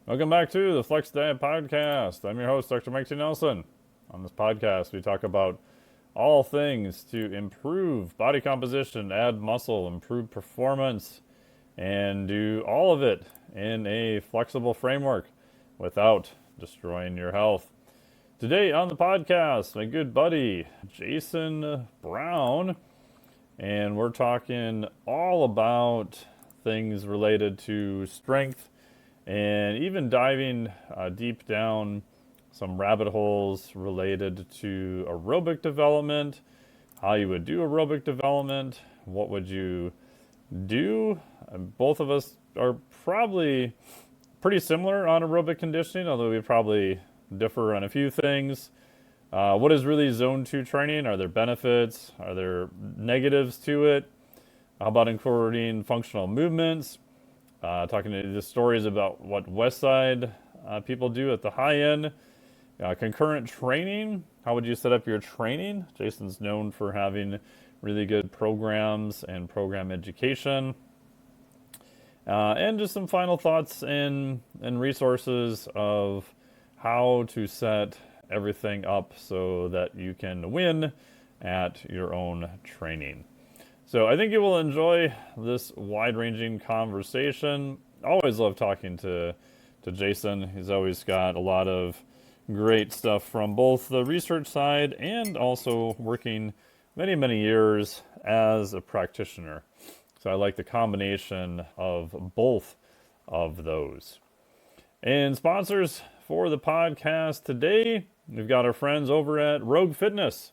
Welcome back to the Flex Diet Podcast. I'm your host, Dr. Mike T. Nelson. On this podcast, we talk about all things to improve body composition, add muscle, improve performance, and do all of it in a flexible framework without destroying your health. Today on the podcast, my good buddy, Jason Brown, and we're talking all about things related to strength and even diving deep down some rabbit holes related to aerobic development, how you would do aerobic development, what would you do. Both of us are probably pretty similar on aerobic conditioning, although we probably differ on a few things. What is really zone 2 training? Are there benefits? Are there negatives to it? How about incorporating functional movements? Talking to the stories about what West Side people do at the high end. Concurrent training. How would you set up your training? Jason's known for having really good programs and program education. And just some final thoughts and resources of how to set everything up so that you can win at your own training. So I think you will enjoy this wide-ranging conversation. Always love talking to Jason. He's always got a lot of great stuff from both the research side and also working many, many years as a practitioner. So I like the combination of both of those. And sponsors for the podcast today, we've got our friends over at Rogue Fitness.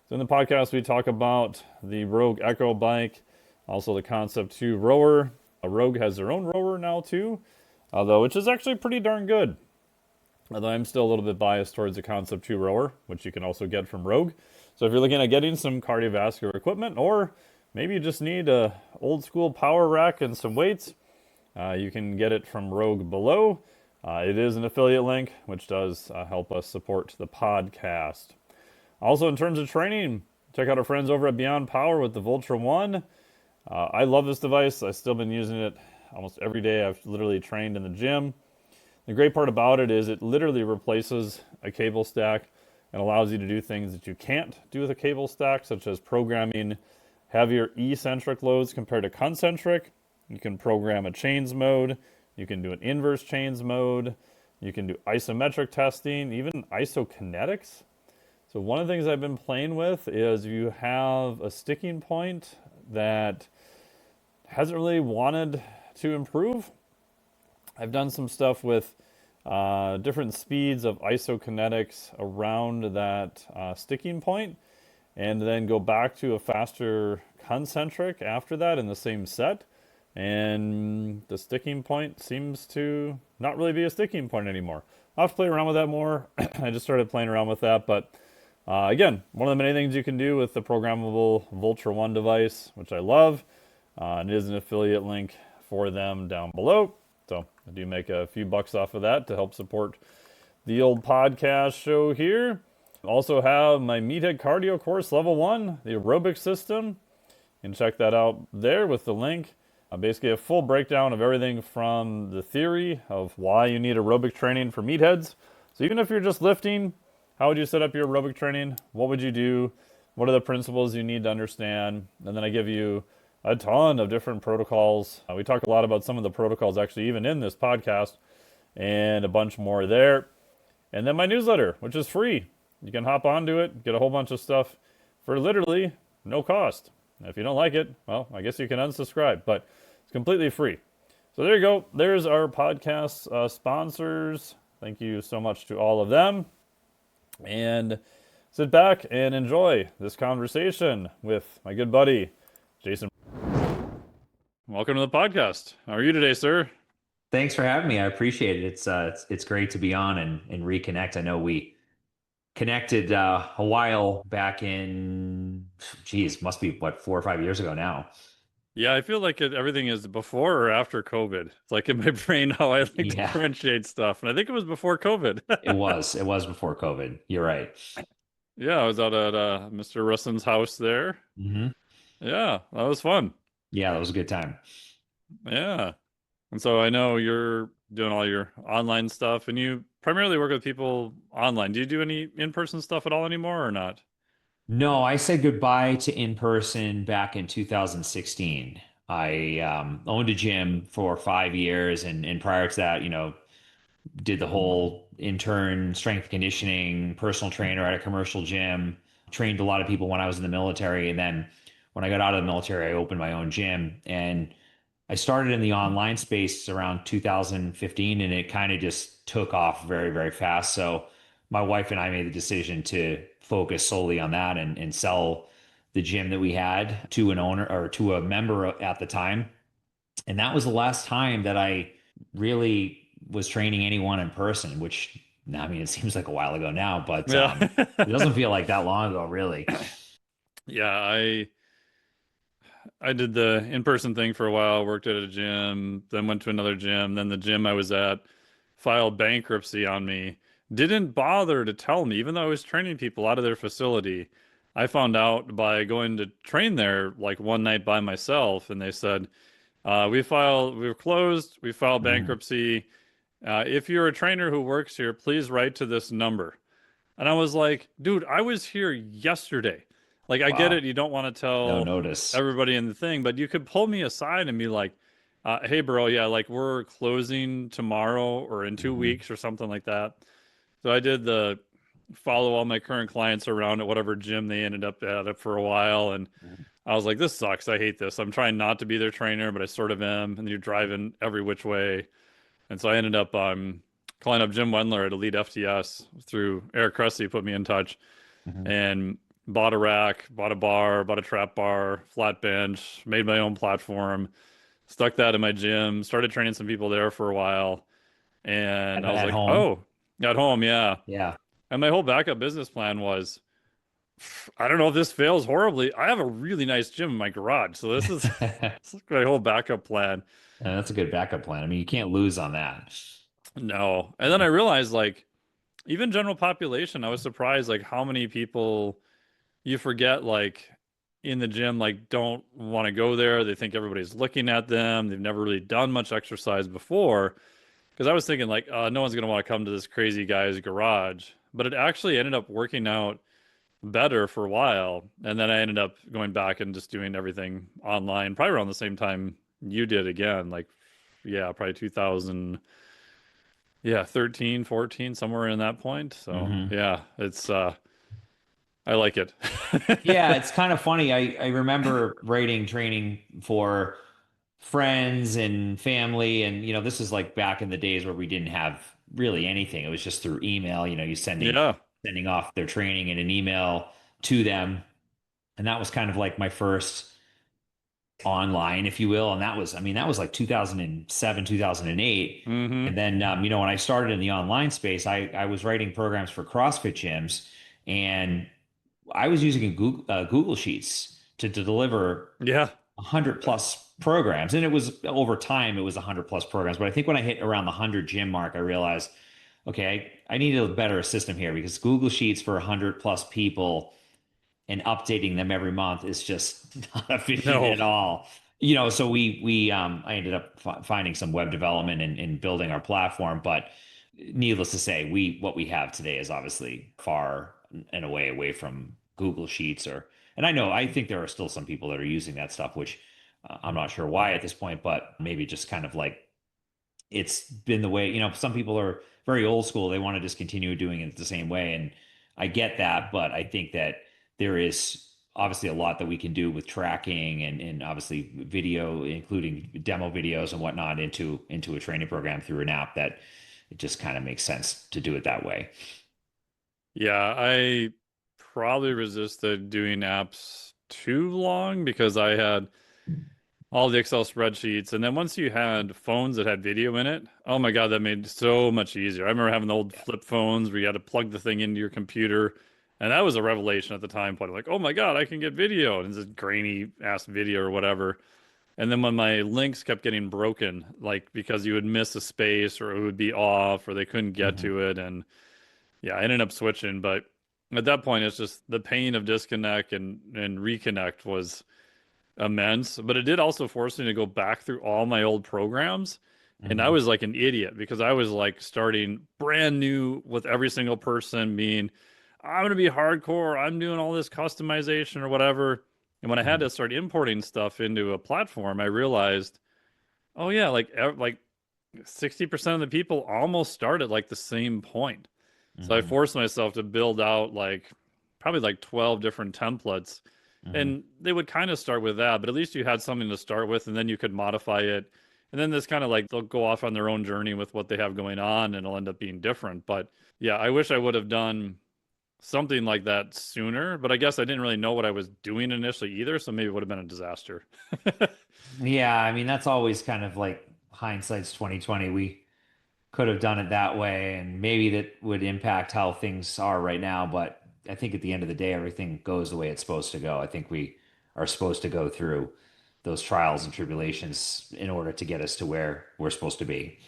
So in the podcast, we talk about the Rogue Echo bike, also the Concept 2 rower. Rogue has their own rower now too, which is actually pretty darn good. Although I'm still a little bit biased towards the Concept 2 rower, which you can also get from Rogue. So if you're looking at getting some cardiovascular equipment, or maybe you just need a old school power rack and some weights, you can get it from Rogue below. It is an affiliate link, which does help us support the podcast. Also, in terms of training, check out our friends over at Beyond Power with the Vultra One. I love this device. I've still been using it almost every day. I've literally trained in the gym. The great part about it is it literally replaces a cable stack and allows you to do things that you can't do with a cable stack, such as programming heavier eccentric loads compared to concentric. You can program a chains mode. You can do an inverse chains mode. You can do isometric testing, even isokinetics. So one of the things I've been playing with is you have a sticking point that hasn't really wanted to improve. I've done some stuff with different speeds of isokinetics around that sticking point, and then go back to a faster concentric after that in the same set. And the sticking point seems to not really be a sticking point anymore. I'll have to play around with that more. I just started playing around with that, but again, one of the many things you can do with the programmable Vultra One device, which I love, and it is an affiliate link for them down below. So I do make a few bucks off of that to help support the old podcast show here. Also have my Meathead Cardio course level 1, the aerobic system. You can check that out there with the link. Basically a full breakdown of everything from the theory of why you need aerobic training for meatheads. So even if you're just lifting, how would you set up your aerobic training? What would you do? What are the principles you need to understand? And then I give you a ton of different protocols. We talk a lot about some of the protocols actually even in this podcast, and a bunch more there. And then my newsletter, which is free. You can hop onto it, get a whole bunch of stuff for literally no cost. If you don't like it, well, I guess you can unsubscribe, but it's completely free. So there you go. There's our podcast sponsors. Thank you so much to all of them. And sit back and enjoy this conversation with my good buddy, Jason. Welcome to the podcast. How are you today, sir? Thanks for having me. I appreciate it. It's great to be on and reconnect. I know we connected a while back in, geez, must be what, 4 or 5 years ago now. Yeah, I feel like everything is before or after COVID. It's like in my brain how I like to Yeah, differentiate stuff. And I think it was before COVID. it was before COVID. You're right. Yeah, I was out at Mr. Russon's house there. Hmm. Yeah, that was fun. Yeah, that was a good time. Yeah. And so I know you're doing all your online stuff, and you primarily work with people online. Do you do any in-person stuff at all anymore or not? No, I said goodbye to in-person back in 2016. I owned a gym for 5 years, and prior to that, did the whole intern strength conditioning, personal trainer at a commercial gym, trained a lot of people when I was in the military. And then when I got out of the military, I opened my own gym. And I started in the online space around 2015, and it kind of just took off very, very fast. So my wife and I made the decision to focus solely on that and sell the gym that we had to an owner or to a member at the time. And that was the last time that I really was training anyone in person, which I mean, it seems like a while ago now, but Yeah. it doesn't feel like that long ago, really. Yeah, I did the in-person thing for a while, worked at a gym, then went to another gym, then the gym I was at filed bankruptcy on me. Didn't bother to tell me, even though I was training people out of their facility. I found out by going to train there like one night by myself, and they said, we're closed, we filed Mm. bankruptcy. If you're a trainer who works here, please write to this number. And I was like, dude, I was here yesterday. Like, I get it. Wow. You don't want to No tell notice. everybody in the thing, but you could pull me aside and be like, hey, bro, yeah, like we're closing tomorrow or in two Hmm. weeks or something like that. So I did the follow all my current clients around at whatever gym they ended up at for a while. And I was like, this sucks. I hate this. I'm trying not to be their trainer, but I sort of am. And you're driving every which way. And so I ended up calling up Jim Wendler at Elite FTS through Eric Cressy, put me in touch, Hmm. and bought a rack, bought a bar, bought a trap bar, flat bench, made my own platform, stuck that in my gym, started training some people there for a while. And I was At like, home. oh, at home, yeah. Yeah. And my whole backup business plan was, I don't know if this fails horribly. I have a really nice gym in my garage. So this is, this is my whole backup plan. That's a good backup plan. I mean, you can't lose on that. No. And then I realized like, even general population, I was surprised like how many people you forget like in the gym like don't want to go there. They think everybody's looking at them. They've never really done much exercise before. Because I was thinking like no one's gonna want to come to this crazy guy's garage. But it actually ended up working out better for a while. And then I ended up going back and just doing everything online, probably around the same time you did again. Like yeah, probably 2000, yeah, 13, 14, somewhere in that point. So Hmm. yeah, it's I like it. Yeah, it's kind of funny. I remember writing training for friends and family, and this is like back in the days where we didn't have really anything. It was just through email. You Yeah. sending off their training in an email to them, and that was kind of like my first online, if you will. And that was, I mean, that was like 2007, 2008. Hmm. And then, when I started in the online space, I was writing programs for CrossFit gyms, and I was using Google Sheets to deliver Yeah. 100 plus programs. And it was over time, it was 100 plus programs. But I think when I hit around the 100 gym mark, I realized, okay, I need a better system here because Google Sheets for 100 plus people and updating them every month is just not efficient No. at all. So I ended up finding some web development and building our platform, but needless to say, what we have today is obviously far and away from Google Sheets and I think there are still some people that are using that stuff, which I'm not sure why at this point, but maybe just kind of like it's been the way, some people are very old school. They want to just continue doing it the same way. And I get that, but I think that there is obviously a lot that we can do with tracking and obviously video, including demo videos and whatnot into a training program through an app that it just kind of makes sense to do it that way. Yeah, I probably resisted doing apps too long because I had all the Excel spreadsheets. And then once you had phones that had video in it, oh my God, that made it so much easier. I remember having the old Yeah. flip phones where you had to plug the thing into your computer. And that was a revelation at the time point. Like, oh my God, I can get video. And it's a grainy ass video or whatever. And then when my links kept getting broken, like because you would miss a space or it would be off or they couldn't get Mhm. to it. And yeah, I ended up switching. But at that point, it's just the pain of disconnect and reconnect was immense. But it did also force me to go back through all my old programs And I Hmm. was like an idiot because I was like starting brand new with every single person being, I'm going to be hardcore. I'm doing all this customization or whatever. And when I had Hmm. to start importing stuff into a platform, I realized, oh yeah, like 60% of the people almost start at like the same point. So I Hmm. forced myself to build out like probably like 12 different templates. Hmm. And they would kind of start with that, but at least you had something to start with and then you could modify it. And then this kind of like they'll go off on their own journey with what they have going on and it'll end up being different. But yeah, I wish I would have done something like that sooner, but I guess I didn't really know what I was doing initially either, so maybe it would have been a disaster. Yeah, I mean that's always kind of like hindsight's 2020. We could have done it that way, and maybe that would impact how things are right now. But I think at the end of the day, everything goes the way it's supposed to go. I think we are supposed to go through those trials and tribulations in order to get us to where we're supposed to be.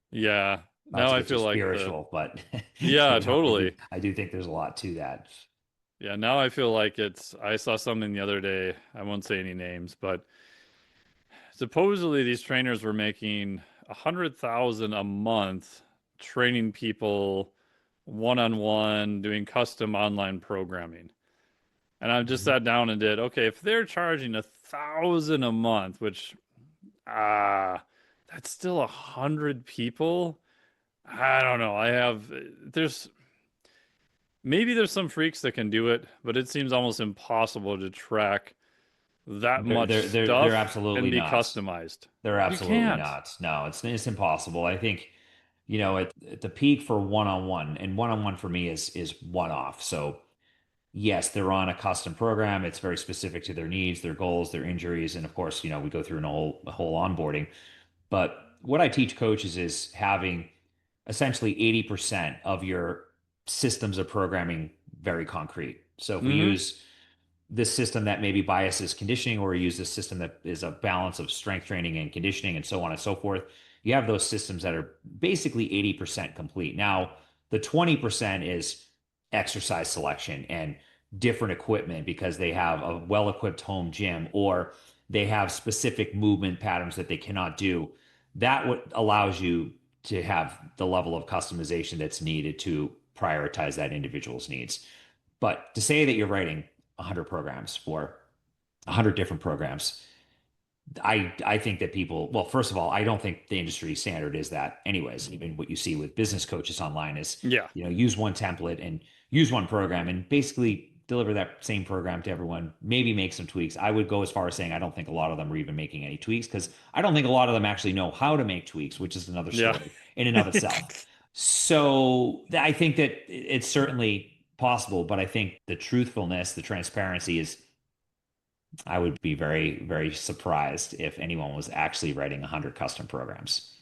Yeah, Not now to I get too feel like spiritual, but yeah, totally. I do think there's a lot to that. Yeah, now I feel like I saw something the other day. I won't say any names, but supposedly these trainers were making 100,000 a month training people one-on-one doing custom online programming. And I just Mhm. sat down and did, okay, if they're charging 1,000 a month, which that's still 100 people. I don't know. There's maybe there's some freaks that can do it, but it seems almost impossible to track that much They're stuff and absolutely be not. customized. They're You absolutely can't. not. No, it's impossible. I think, at the peak for one-on-one, and one-on-one for me is one-off. So yes, they're on a custom program. It's very specific to their needs, their goals, their injuries, and of course, we go through a whole onboarding. But what I teach coaches is having essentially 80% of your systems of programming very concrete. So if we Mm-hmm. use this system that maybe biases conditioning, or use this system that is a balance of strength training and conditioning and so on and so forth. You have those systems that are basically 80% complete. Now, the 20% is exercise selection and different equipment because they have a well-equipped home gym, or they have specific movement patterns that they cannot do. That what allows you to have the level of customization that's needed to prioritize that individual's needs. But to say that you're writing 100 programs for 100 different programs, I think that people, well, first of all, I don't think the industry standard is that anyways. Even what you see with business coaches online is, Yeah. use one template and use one program and basically deliver that same program to everyone, maybe make some tweaks. I would go as far as saying I don't think a lot of them are even making any tweaks, because I don't think a lot of them actually know how to make tweaks, which is another Yeah. story in and of itself. So I think that it's certainly possible, but I think the truthfulness, the transparency is, I would be very, very surprised if anyone was actually writing 100 custom programs.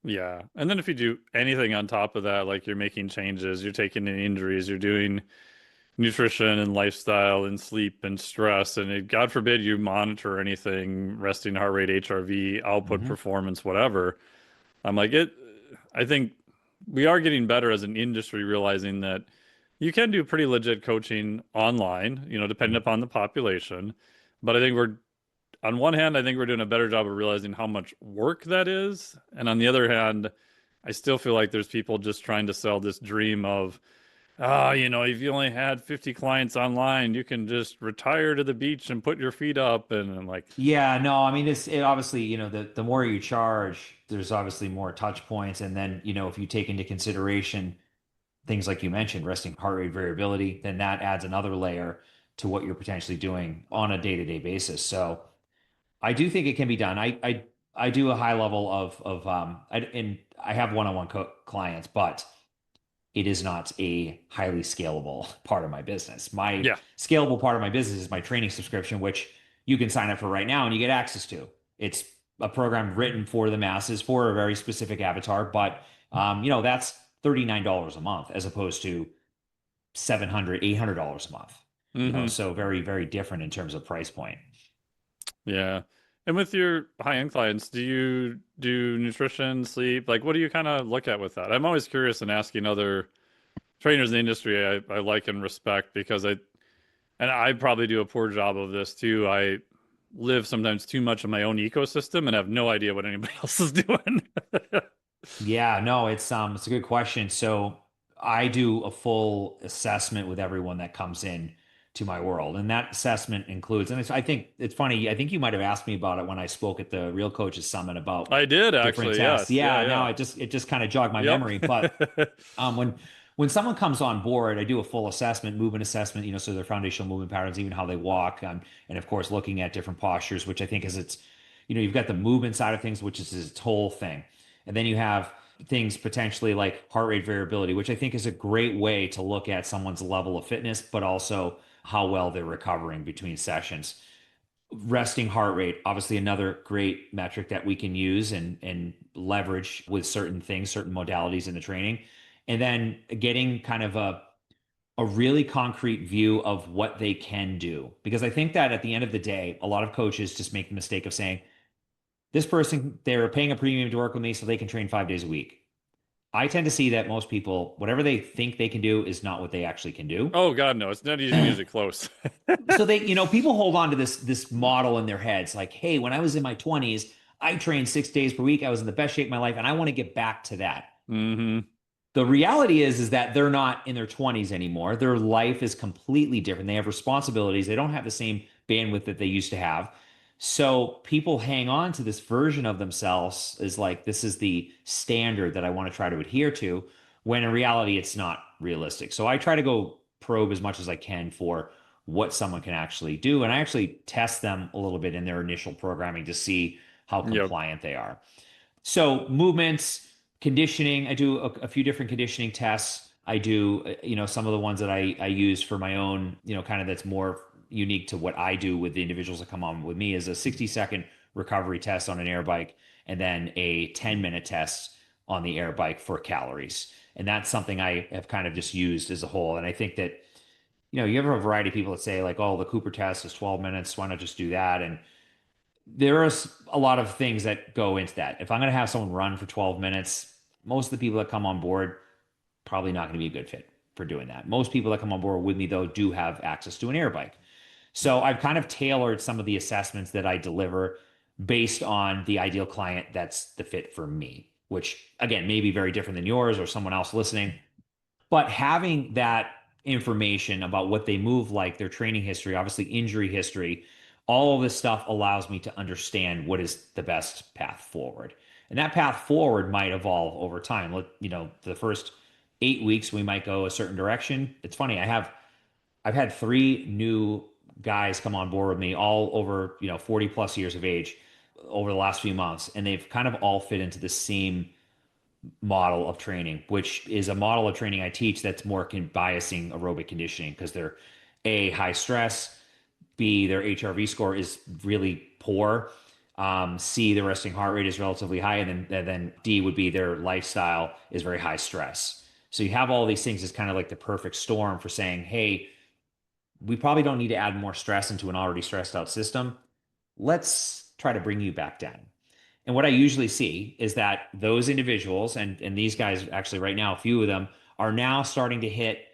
Yeah. And then if you do anything on top of that, like you're making changes, you're taking in injuries, you're doing nutrition and lifestyle and sleep and stress, and God forbid you monitor anything, resting heart rate, HRV, output Hmm. performance, whatever. I'm like it. I think we are getting better as an industry, realizing that you can do pretty legit coaching online, depending Hmm. upon the population. But I think on one hand, I think we're doing a better job of realizing how much work that is. And on the other hand, I still feel like there's people just trying to sell this dream of, if you only had 50 clients online, you can just retire to the beach and put your feet up. And I'm like, Yeah, no, I mean, it obviously, the more you charge, there's obviously more touch points. And then, if you take into consideration things like you mentioned, resting heart rate variability, then that adds another layer to what you're potentially doing on a day-to-day basis. So I do think it can be done. I do a high level and I have one-on-one clients, but it is not a highly scalable part of my business. My yeah. scalable part of my business is my training subscription, which you can sign up for right now and you get access to. It's a program written for the masses for a very specific avatar, but that's $39 a month as opposed to $700, $800 a month. Hmm. So very, very different in terms of price point. Yeah. And with your high-end clients, do you do nutrition, sleep? Like, what do you kind of look at with that? I'm always curious in asking other trainers in the industry I like and respect because and I probably do a poor job of this too. I live sometimes too much in my own ecosystem and have no idea what anybody else is doing. Yeah, no, it's a good question. So I do a full assessment with everyone that comes in to my world, and that assessment includes, and I think it's funny. I think you might have asked me about it when I spoke at the Real Coaches Summit about I did different actually, tests. yes. Yeah, Yeah, now yeah. it just kind of jogged my Yep. memory. But when someone comes on board, I do a full assessment, movement assessment, so their foundational movement patterns, even how they walk, and of course looking at different postures, which I think is you've got the movement side of things, which is its whole thing. And then you have things potentially like heart rate variability, which I think is a great way to look at someone's level of fitness, but also how well they're recovering between sessions. Resting heart rate, obviously another great metric that we can use and leverage with certain things, certain modalities in the training. And then getting kind of a really concrete view of what they can do. Because I think that at the end of the day, a lot of coaches just make the mistake of saying, this person, they're paying a premium to work with me so they can train 5 days a week. I tend to see that most people, whatever they think they can do is not what they actually can do. Oh God, no, it's not even usually close. So people hold on to this model in their heads like, hey, when I was in my 20s, I trained 6 days per week. I was in the best shape of my life, and I want to get back to that. Hmm. The reality is that they're not in their 20s anymore. Their life is completely different. They have responsibilities. They don't have the same bandwidth that they used to have. So people hang on to this version of themselves as like this is the standard that I want to try to adhere to, when in reality it's not realistic. So I try to go probe as much as I can for what someone can actually do. And I actually test them a little bit in their initial programming to see how Yep. compliant they are. So movements, conditioning, I do a few different conditioning tests. I do, some of the ones that I use for my own, kind of that's more unique to what I do with the individuals that come on with me is a 60-second recovery test on an air bike and then a 10-minute test on the air bike for calories. And that's something I have kind of just used as a whole. And I think that, you ever have a variety of people that say like, oh, the Cooper test is 12 minutes. Why not just do that? And there are a lot of things that go into that. If I'm going to have someone run for 12 minutes, most of the people that come on board probably not going to be a good fit for doing that. Most people that come on board with me though do have access to an air bike. So I've kind of tailored some of the assessments that I deliver based on the ideal client that's the fit for me, which again may be very different than yours or someone else listening. But having that information about what they move like, their training history, obviously injury history, all of this stuff allows me to understand what is the best path forward. And that path forward might evolve over time. The first 8 weeks we might go a certain direction. It's funny, I've had three new guys come on board with me, all over, 40 plus years of age over the last few months, and they've kind of all fit into the same model of training, which is a model of training I teach that's more biasing aerobic conditioning because they're A, high stress, B, their HRV score is really poor, C, the resting heart rate is relatively high, and then D would be their lifestyle is very high stress. So you have all these things as kind of like the perfect storm for saying, hey, we probably don't need to add more stress into an already stressed out system. Let's try to bring you back down. And what I usually see is that those individuals, and these guys actually right now, a few of them are now starting to hit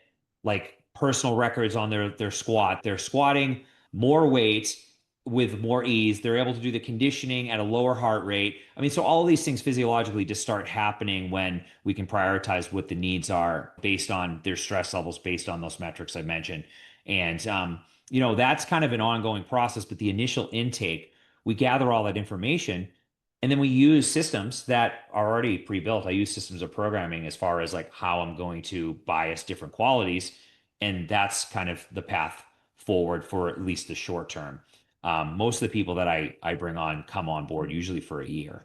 like personal records on their squat. They're squatting more weight with more ease. They're able to do the conditioning at a lower heart rate. I mean, so all of these things physiologically just start happening when we can prioritize what the needs are based on their stress levels, based on those metrics I mentioned. And that's kind of an ongoing process, but the initial intake, we gather all that information and then we use systems that are already pre-built. I use systems of programming as far as like how I'm going to bias different qualities. And that's kind of the path forward for at least the short term. Most of the people that I bring on come on board usually for a year,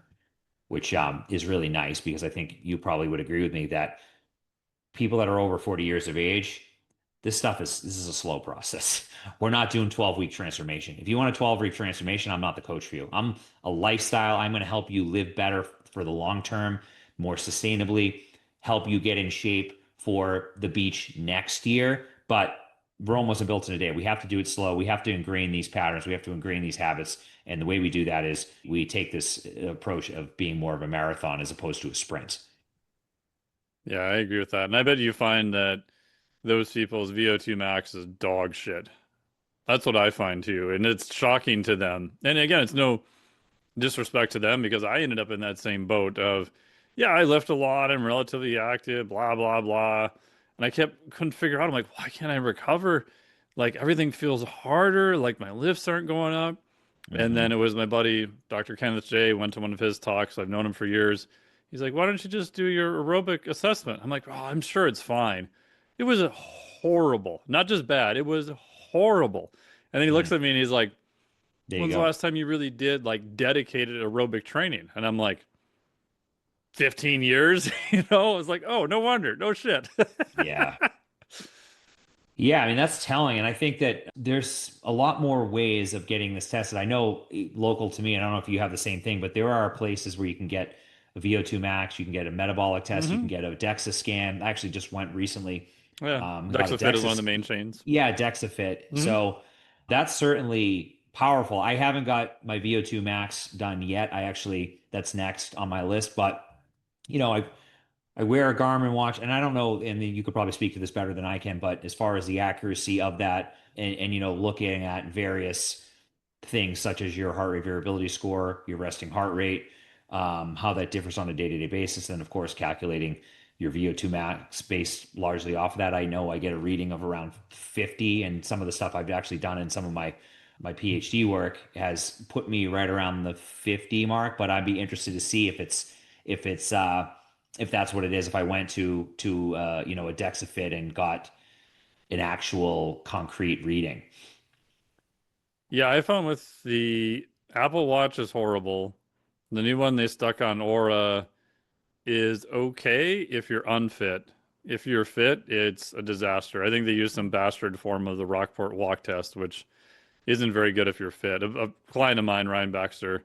which is really nice because I think you probably would agree with me that people that are over 40 years of age, this is a slow process. We're not doing 12-week transformation. If you want a 12-week transformation, I'm not the coach for you. I'm a lifestyle. I'm going to help you live better for the long term, more sustainably, help you get in shape for the beach next year. But Rome wasn't built in a day. We have to do it slow. We have to ingrain these patterns. We have to ingrain these habits. And the way we do that is we take this approach of being more of a marathon as opposed to a sprint. Yeah, I agree with that. And I bet you find that those people's VO2 max is dog shit. That's what I find too. And it's shocking to them. And again, it's disrespect to them because I ended up in that same boat of, yeah, I lift a lot, I'm relatively active, blah, blah, blah. And I couldn't figure out, I'm like, why can't I recover? Like everything feels harder, like my lifts aren't going up. And Hmm. then it was my buddy, Dr. Kenneth J, went to one of his talks. I've known him for years. He's like, why don't you just do your aerobic assessment? I'm like, oh, I'm sure it's fine. It was horrible. Not just bad, it was horrible. And then he looks Mm. at me and he's like, There you when's the go. last time you really did like dedicated aerobic training? And I'm like, 15 years, you know? It's like, oh, no wonder, no shit. Yeah. Yeah, I mean that's telling, and I think that there's a lot more ways of getting this tested. I know local to me, and I don't know if you have the same thing, but there are places where you can get a VO2 max, you can get a metabolic test, you can Hmm. get a DEXA scan. I actually just went recently, Yeah. got a DexaFit is one of the DEXA, main chains. yeah, DEXA Fit. Hmm. So that's certainly powerful. I haven't got my VO2 max done yet. That's next on my list, but I wear a Garmin watch, and I don't know, and you could probably speak to this better than I can, but as far as the accuracy of that, and looking at various things such as your heart rate variability score, your resting heart rate, how that differs on a day-to-day basis, and of course calculating your VO2 max based largely off of that. I know I get a reading of around 50, and some of the stuff I've actually done in some of my PhD work has put me right around the 50 mark, but I'd be interested to see if it's if that's what it is, if I went to a DexaFit and got an actual concrete reading. Yeah, I found with the Apple Watch is horrible. The new one they stuck on Aura is okay if you're unfit. If you're fit, it's a disaster. I think they use some bastard form of the Rockport walk test, which isn't very good if you're fit. A client of mine, Ryan Baxter,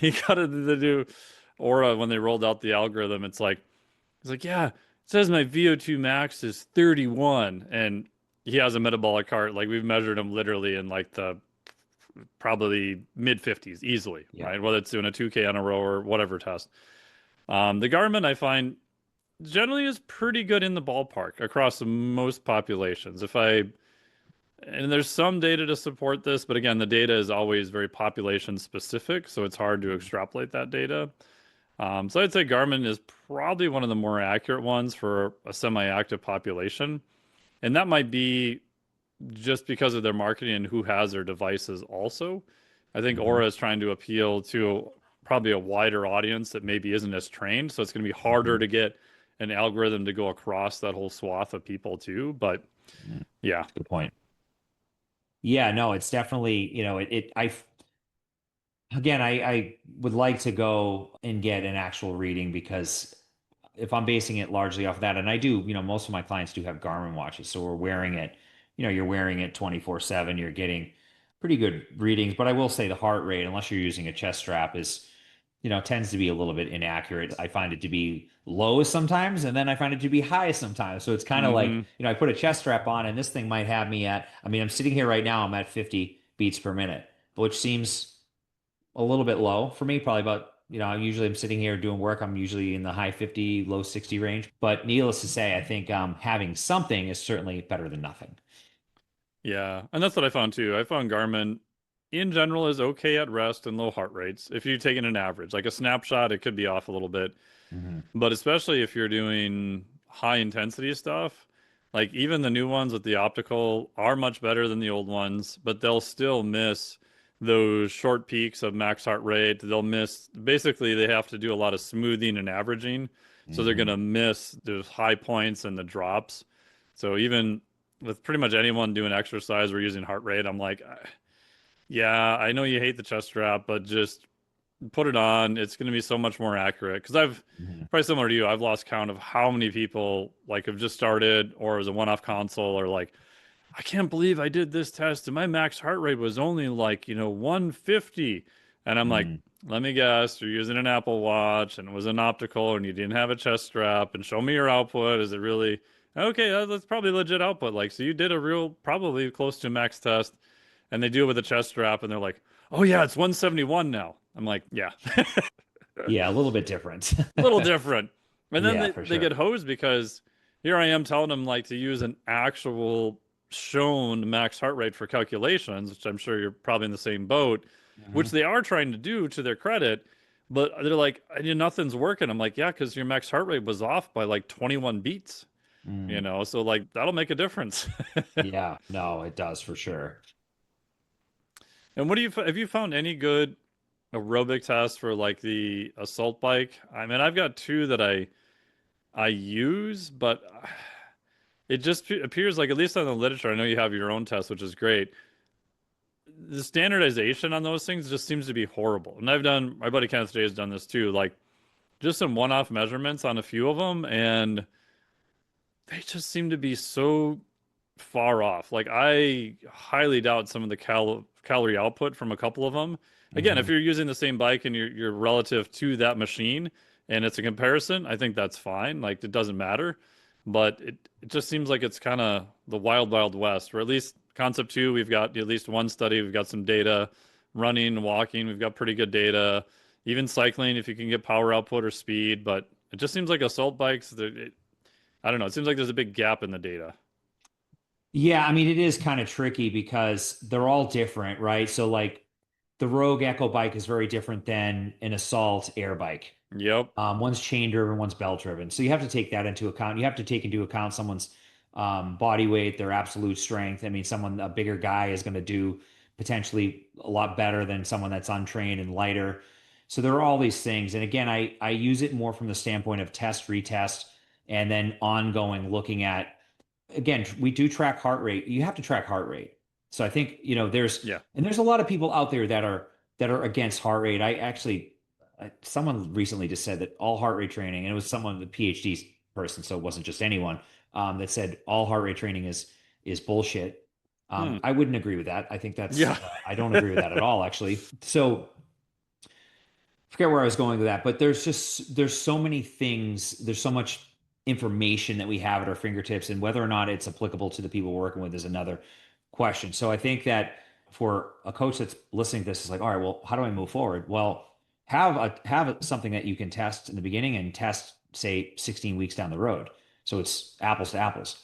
he got it to do Aura when they rolled out the algorithm. It's like, yeah, it says my VO2 max is 31, and he has a metabolic heart. Like we've measured him literally in like the probably mid 50s easily, Yeah. right? Whether it's doing a 2K on a row or whatever test. The Garmin I find generally is pretty good in the ballpark across most populations. And there's some data to support this, but again, the data is always very population specific, so it's hard to extrapolate that data. So I'd say Garmin is probably one of the more accurate ones for a semi-active population. And that might be just because of their marketing and who has their devices also. I think Hmm. Aura is trying to appeal to probably a wider audience that maybe isn't as trained. So it's going to be harder Hmm. to get an algorithm to go across that whole swath of people too. But yeah. Good point. Yeah, no, it's definitely, I would like to go and get an actual reading because if I'm basing it largely off of that, and I do, most of my clients do have Garmin watches, so we're wearing it, you're wearing it 24/7, you're getting pretty good readings. But I will say the heart rate, unless you're using a chest strap, tends to be a little bit inaccurate. I find it to be low sometimes, and then I find it to be high sometimes. So it's kind of like, Hmm. I put a chest strap on, and this thing might have me I mean, I'm sitting here right now, I'm at 50 beats per minute, which seems a little bit low for me, probably about, I'm sitting here doing work. I'm usually in the high 50, low 60 range. But needless to say, I think having something is certainly better than nothing. Yeah. And that's what I found too. I found Garmin in general is okay at rest and low heart rates. If you're taking an average, like a snapshot, it could be off a little bit. Hmm. But especially if you're doing high intensity stuff, like even the new ones with the optical are much better than the old ones, but they'll still miss those short peaks of max heart rate. They'll miss, basically, they have to do a lot of smoothing and averaging. So they're going Hmm. to miss those high points and the drops. So even with pretty much anyone doing exercise, we're using heart rate. I'm like, yeah, I know you hate the chest strap, but just put it on. It's going to be so much more accurate. Because I've Hmm. probably similar to you, I've lost count of how many people like have just started or as a one-off console or like, I can't believe I did this test and my max heart rate was only like, 150. And I'm like, Hmm. let me guess, you're using an Apple Watch and it was an optical and you didn't have a chest strap and show me your output. Is it really okay? That's probably legit output. Like, so you did a real, probably close to max test and they do it with a chest strap and they're like, oh yeah, it's 171 now. I'm like, yeah, Yeah, a little bit different. little different. And then Yeah, they, for they get sure. hosed because here I am telling them like to use an actual shown max heart rate for calculations, which I'm sure you're probably in the same boat. which Mhm. they are trying to do to their credit. But they're like, nothing's working. I'm like, yeah, because your max heart rate was off by like 21 beats, Mm. so like that'll make a difference. Yeah, no, it does for sure. And have you found any good aerobic tests for like the assault bike? I mean, I've got two that I use, but it just appears like, at least on the literature, I know you have your own test, which is great. The standardization on those things just seems to be horrible. And my buddy Kenneth J has done this too, like just some one-off measurements on a few of them, and they just seem to be so far off. Like I highly doubt some of the calorie output from a couple of them. Again, if Hmm. you're using the same bike and you're relative to that machine and it's a comparison, I think that's fine. Like it doesn't matter. But it just seems like it's kind of the wild, wild west, or at least concept two, we've got at least one study, we've got some data. Running, walking, we've got pretty good data. Even cycling, if you can get power output or speed, but it just seems like assault bikes, I don't know, it seems like there's a big gap in the data. Yeah, I mean, it is kind of tricky because they're all different, right? So, like, the Rogue Echo bike is very different than an Assault air bike. Yep. One's chain driven, one's belt driven. So you have to take that into account. You have to take into account someone's body weight, their absolute strength. I mean, a bigger guy is going to do potentially a lot better than someone that's untrained and lighter. So there are all these things. And again, I use it more from the standpoint of test, retest, and then ongoing looking at, again, we do track heart rate. You have to track heart rate. So I think, Yeah. there's a lot of people out there that are against heart rate. I actually, someone recently just said that all heart rate training, and it was someone, the PhD person, so it wasn't just anyone, that said all heart rate training is bullshit. Hmm. I wouldn't agree with that. I think Yeah. I don't agree with that at all, actually. So forget where I was going with that, but there's so many things, there's so much information that we have at our fingertips, and whether or not it's applicable to the people we're working with is another question. So I think that for a coach that's listening to this is like, all right, well, how do I move forward? Well, have something that you can test in the beginning and test, say, 16 weeks down the road. So it's apples to apples.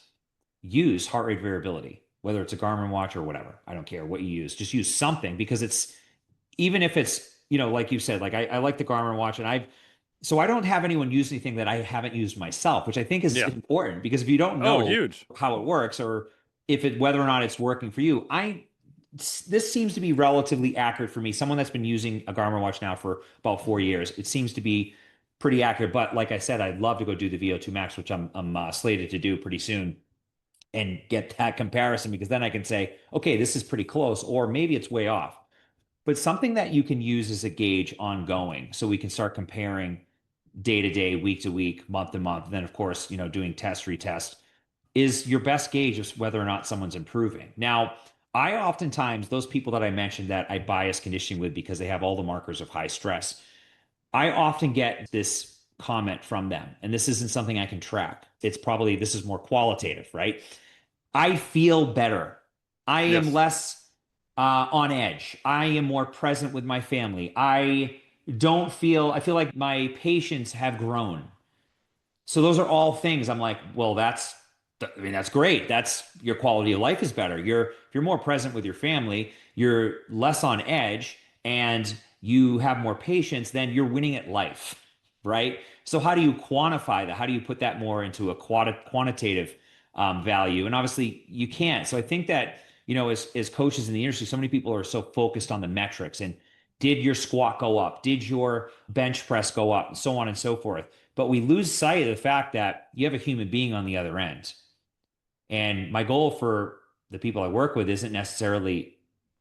Use heart rate variability, whether it's a Garmin watch or whatever. I don't care what you use. Just use something because it's even if it's, like you said, like I like the Garmin watch, and so I don't have anyone use anything that I haven't used myself, which I think is Yeah. important because if you don't Oh, know huge. how it works or whether or not it's working for you, this seems to be relatively accurate for me. Someone that's been using a Garmin watch now for about 4 years, it seems to be pretty accurate. But like I said, I'd love to go do the VO2 max, which I'm slated to do pretty soon and get that comparison because then I can say, okay, this is pretty close, or maybe it's way off, but something that you can use as a gauge ongoing so we can start comparing day to day, week to week, month to month. And then, of course, doing test, retest is your best gauge of whether or not someone's improving. Now, I oftentimes, those people that I mentioned that I bias conditioning with because they have all the markers of high stress, I often get this comment from them. And this isn't something I can track. This is more qualitative, right? I feel better. I am Yes. less on edge. I am more present with my family. I feel like my patients have grown. So those are all things I'm like, well, that's great. That's your quality of life is better. If you're more present with your family, you're less on edge and you have more patience, then you're winning at life, right? So how do you quantify that? How do you put that more into a quantitative value? And obviously you can't. So I think that, as coaches in the industry, so many people are so focused on the metrics and did your squat go up? Did your bench press go up? And so on and so forth. But we lose sight of the fact that you have a human being on the other end. And my goal for the people I work with isn't necessarily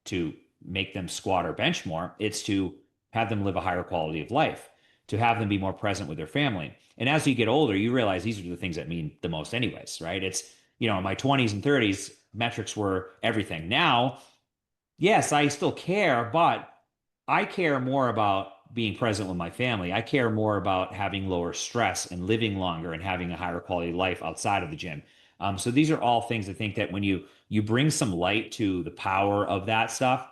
to make them squat or bench more, it's to have them live a higher quality of life, to have them be more present with their family. And as you get older, you realize these are the things that mean the most, anyways, right? It's, in my 20s and 30s, metrics were everything. Now, yes, I still care, but I care more about being present with my family. I care more about having lower stress and living longer and having a higher quality life outside of the gym. So these are all things I think that when you bring some light to the power of that stuff,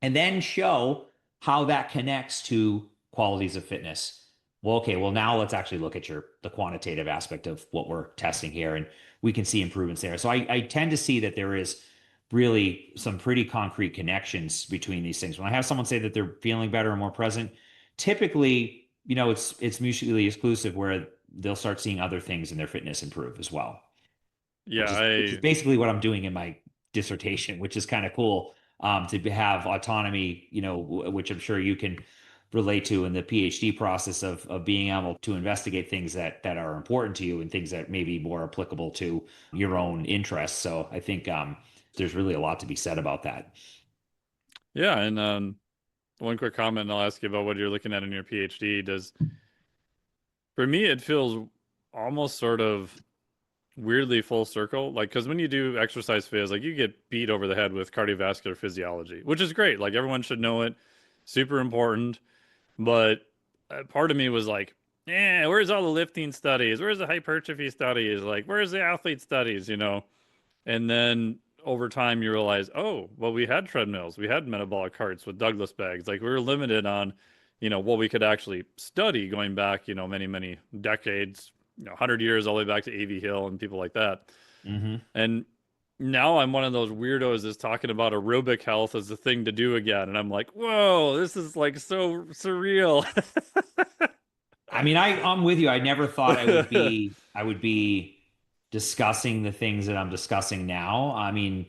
and then show how that connects to qualities of fitness. Well, okay, well now let's actually look at the quantitative aspect of what we're testing here, and we can see improvements there. So I tend to see that there is really some pretty concrete connections between these things. When I have someone say that they're feeling better and more present, typically, it's mutually exclusive where they'll start seeing other things in their fitness improve as well, Yeah, which is basically what I'm doing in my dissertation, which is kind of cool, to have autonomy, which I'm sure you can relate to in the PhD process of being able to investigate things that are important to you and things that may be more applicable to your own interests. So I think there's really a lot to be said about that. yeah, and one quick comment, and I'll ask you about what you're looking at in your PhD. For me, it feels almost sort of weirdly full circle. Like, because when you do exercise phys, like you get beat over the head with cardiovascular physiology, which is great. Like everyone should know it, super important. But part of me was like, where's all the lifting studies? Where's the hypertrophy studies? Like, where's the athlete studies? And then over time you realize, oh, well, we had treadmills, we had metabolic carts with Douglas bags. Like we were limited on, what we could actually study going back, many, many decades, 100 years all the way back to A.V. Hill and people like that. Hmm. And now I'm one of those weirdos that's talking about aerobic health as the thing to do again. And I'm like, whoa, this is like so surreal. I mean, I'm with you. I never thought I would be discussing the things that I'm discussing now. I mean,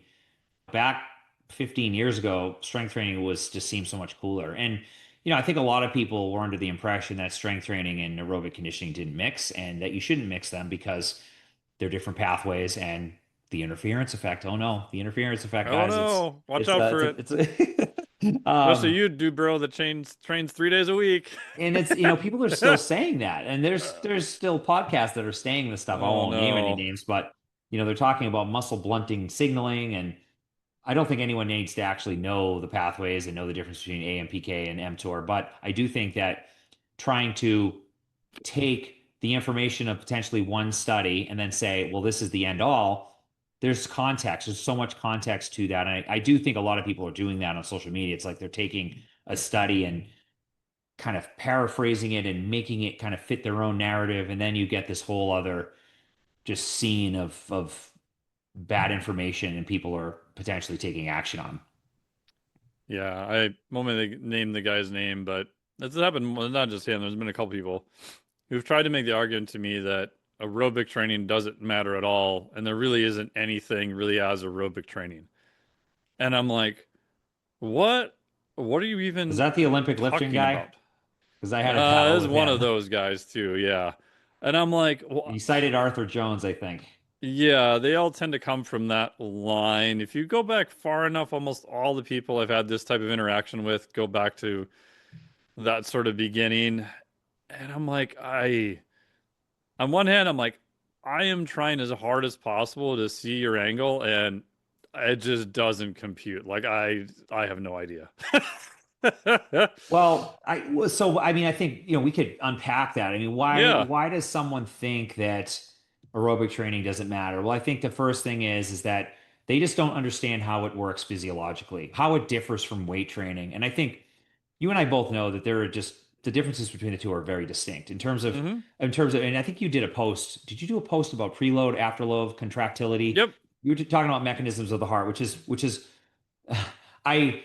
back 15 years ago, strength training was just seemed so much cooler. And, I think a lot of people were under the impression that strength training and aerobic conditioning didn't mix and that you shouldn't mix them because they're different pathways and the interference effect. Oh no, the interference effect, Oh guys. It's no, watch it's out a, for it. it's a, it's a Especially you, do bro, that trains 3 days a week. and it's people are still saying that, and there's still podcasts that are saying this stuff. I Oh won't name any no. names, but they're talking about muscle blunting signaling, and I don't think anyone needs to actually know the pathways and know the difference between AMPK and mTOR. But I do think that trying to take the information of potentially one study and then say, well, this is the end all. There's context. There's so much context to that. And I do think a lot of people are doing that on social media. It's like they're taking a study and kind of paraphrasing it and making it kind of fit their own narrative. And then you get this whole other just scene of bad information and people are potentially taking action on. Yeah, I won't name the guy's name, but that's happened. Well, not just him. There's been a couple people who've tried to make the argument to me that aerobic training doesn't matter at all, and there really isn't anything really as aerobic training. And I'm like, what? What are you Is even that the Olympic lifting talking guy? about? Because I had a battle Is with one of him. those guys too, yeah. And I'm like, He cited Arthur Jones, I think. yeah, they all tend to come from that line. If you go back far enough, almost all the people I've had this type of interaction with go back to that sort of beginning. And I'm like, on one hand, I'm like, I am trying as hard as possible to see your angle, and it just doesn't compute. Like I have no idea. Well, I mean, I think, we could unpack that. I mean, why Yeah. why does someone think that aerobic training doesn't matter? Well, I think the first thing is that they just don't understand how it works physiologically, how it differs from weight training. And I think you and I both know that there are just the differences between the two are very distinct Hmm. in terms of, and I think you did a post. Did you do a post about preload, afterload, contractility? Yep. You were talking about mechanisms of the heart, which is I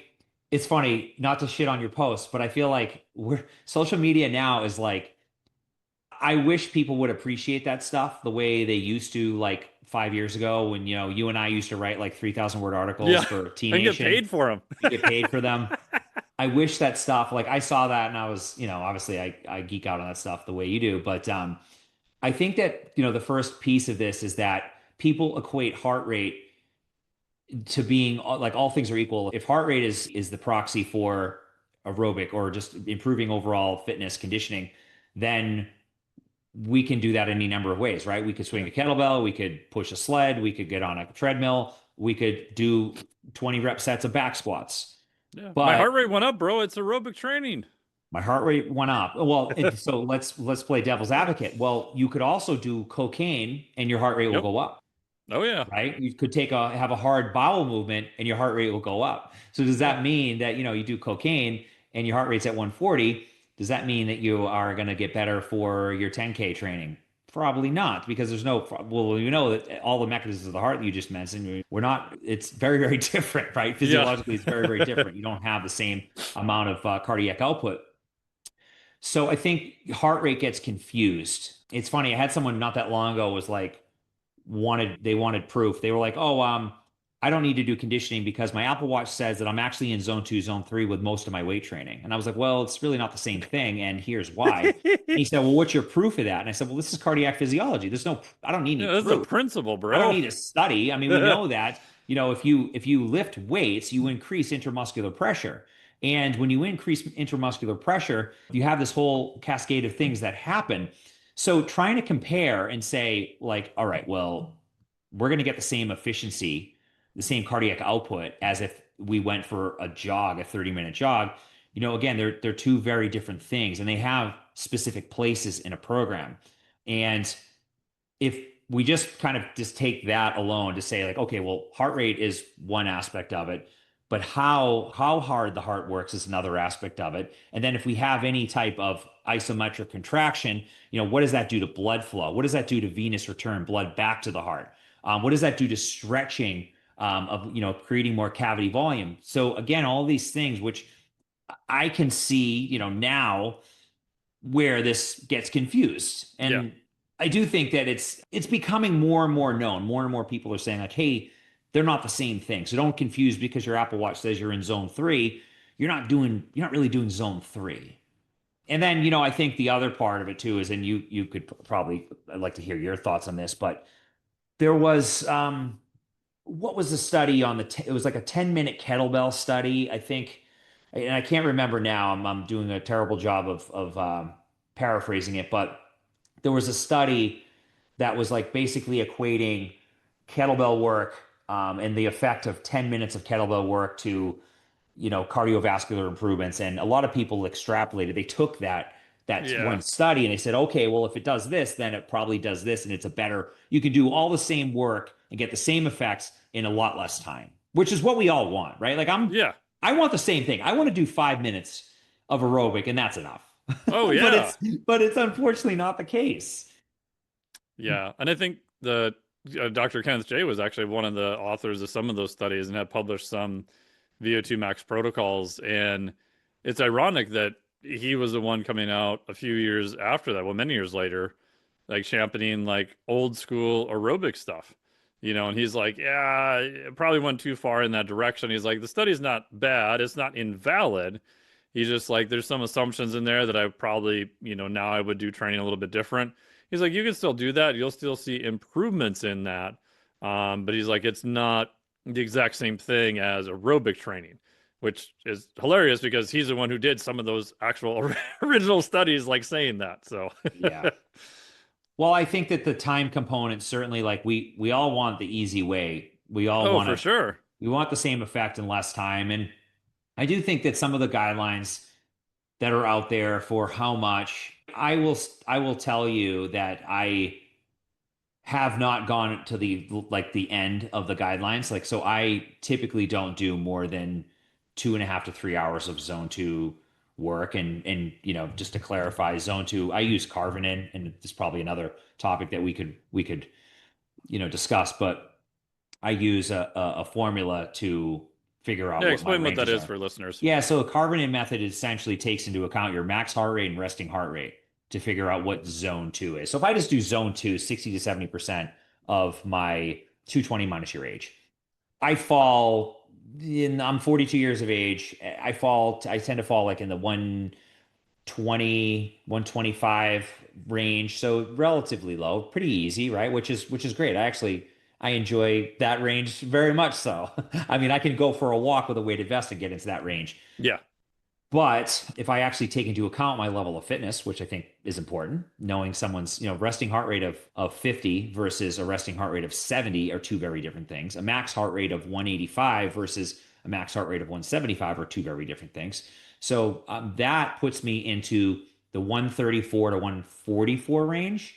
it's funny not to shit on your post, but I feel like we're social media now is like I wish people would appreciate that stuff the way they used to like 5 years ago when you and I used to write like 3,000 word articles Yeah. for T And get Nation. paid for them. We get paid for them. I wish that stuff like I saw that and I was, obviously I geek out on that stuff the way you do, but I think that, the first piece of this is that people equate heart rate to being like all things are equal. If heart rate is the proxy for aerobic or just improving overall fitness conditioning, then we can do that any number of ways, right? We could swing Yeah. a kettlebell, we could push a sled, we could get on a treadmill, we could do 20 rep sets of back squats. Yeah. My But heart rate went up, bro. It's aerobic training. my heart rate went up. Well, so let's play devil's advocate. Well, you could also do cocaine and your heart rate will Yep. go up, Oh yeah. right? You could have a hard bowel movement and your heart rate will go up. So does Yeah. that mean that, you do cocaine and your heart rate's at 140? Does that mean that you are going to get better for your 10K training Probably not, because there's no, well, you know that all the mechanisms of the heart that you just mentioned, we're not, it's very, very different, right? Yeah. Physiologically, it's very, very different. You don't have the same amount of cardiac output. So I think heart rate gets confused. It's funny. I had someone not that long ago was like, they wanted proof. They were like, "Oh, I don't need to do conditioning because my Apple Watch says that I'm actually in zone 2, zone 3 with most of my weight training." And I was like, "Well, it's really not the same thing, and here's why." And he said, "Well, what's your proof of that?" And I said, "Well, this is cardiac physiology. I don't need any Yeah, that's the proof. principle, I don't bro. need a study. I mean, we know that, if you lift weights, you increase intramuscular pressure. And when you increase intramuscular pressure, you have this whole cascade of things that happen. So trying to compare and say, like, all right, well, we're going to get the same efficiency, the same cardiac output as if we went for a jog, a 30-minute jog. Again, they're two very different things, and they have specific places in a program. And if we just kind of just take that alone to say, like, okay, well, heart rate is one aspect of it, but how hard the heart works is another aspect of it. And then if we have any type of isometric contraction, what does that do to blood flow? What does that do to venous return blood back to the heart? What does that do to stretching, of creating more cavity volume? So again, all these things which I can see, now where this gets confused. Yeah. And I do think that it's becoming more and more known. More and more people are saying, like, hey, they're not the same thing. So don't confuse because your Apple Watch says you're in zone 3, you're not really doing zone 3. And then, I think the other part of it too is, and you could probably, I'd like to hear your thoughts on this, but there was what was the study on it was like a 10-minute kettlebell study, I think, and I can't remember now. I'm doing a terrible job of paraphrasing it, but there was a study that was like basically equating kettlebell work, and the effect of 10 minutes of kettlebell work to cardiovascular improvements. And a lot of people extrapolated. They took that Yeah. one study and they said, okay, well, if it does this, then it probably does this, and it's a better. You can do all the same work and get the same effects in a lot less time, which is what we all want, right? Like Yeah. I want the same thing. I want to do 5 minutes of aerobic, and that's enough. Oh, but yeah. it's unfortunately not the case. Yeah. And I think the Dr. Kenneth J was actually one of the authors of some of those studies and had published some VO2 max protocols. And it's ironic that he was the one coming out a few years after that, well, many years later, like championing like old school aerobic stuff, and he's like, yeah, it probably went too far in that direction. He's like, the study's not bad, it's not invalid. He's just like, there's some assumptions in there that I probably, now I would do training a little bit different. He's like, you can still do that. You'll still see improvements in that. But he's like, it's not the exact same thing as aerobic training, which is hilarious because he's the one who did some of those actual original studies, like saying that. So, Yeah. Well, I think that the time component certainly, like, we all want the easy way. oh, for sure. We want the same effect in less time. And I do think that some of the guidelines that are out there for how much, I will tell you that I have not gone to the end of the guidelines. Like, so I typically don't do more than 2.5 to 3 hours of zone 2 work. And just to clarify, zone 2, I use Carvenin, and it's probably another topic that we could discuss, but I use a formula to figure out Yeah, what my explain what that ranges is are. for listeners. Yeah, so the Carvenin method essentially takes into account your max heart rate and resting heart rate to figure out what zone 2 is. So if I just do zone 2, 60 to 70% of my 220 minus your age, I'm 42 years of age. I tend to fall like in the 120, 125 range. So relatively low, pretty easy, right? Which is great. I enjoy that range very much so. I mean, I can go for a walk with a weighted vest and get into that range. Yeah. But if I actually take into account my level of fitness, which I think is important, knowing someone's, resting heart rate of 50 versus a resting heart rate of 70 are two very different things. A max heart rate of 185 versus a max heart rate of 175 are two very different things. So that puts me into the 134 to 144 range.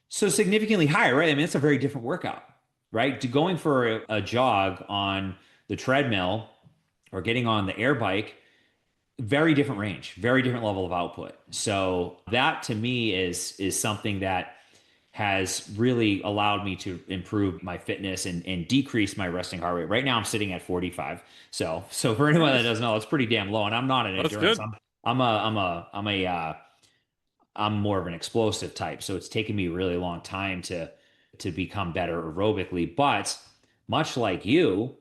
So significantly higher, right? I mean, it's a very different workout, right? To going for a jog on the treadmill or getting on the air bike, very different range, very different level of output. So that to me is something that has really allowed me to improve my fitness and decrease my resting heart rate. Right now I'm sitting at 45. So for anyone that Nice. doesn't know, it's pretty damn low. And I'm not an That's endurance. good. I'm more of an explosive type. So it's taken me a really long time to become better aerobically. But much like you,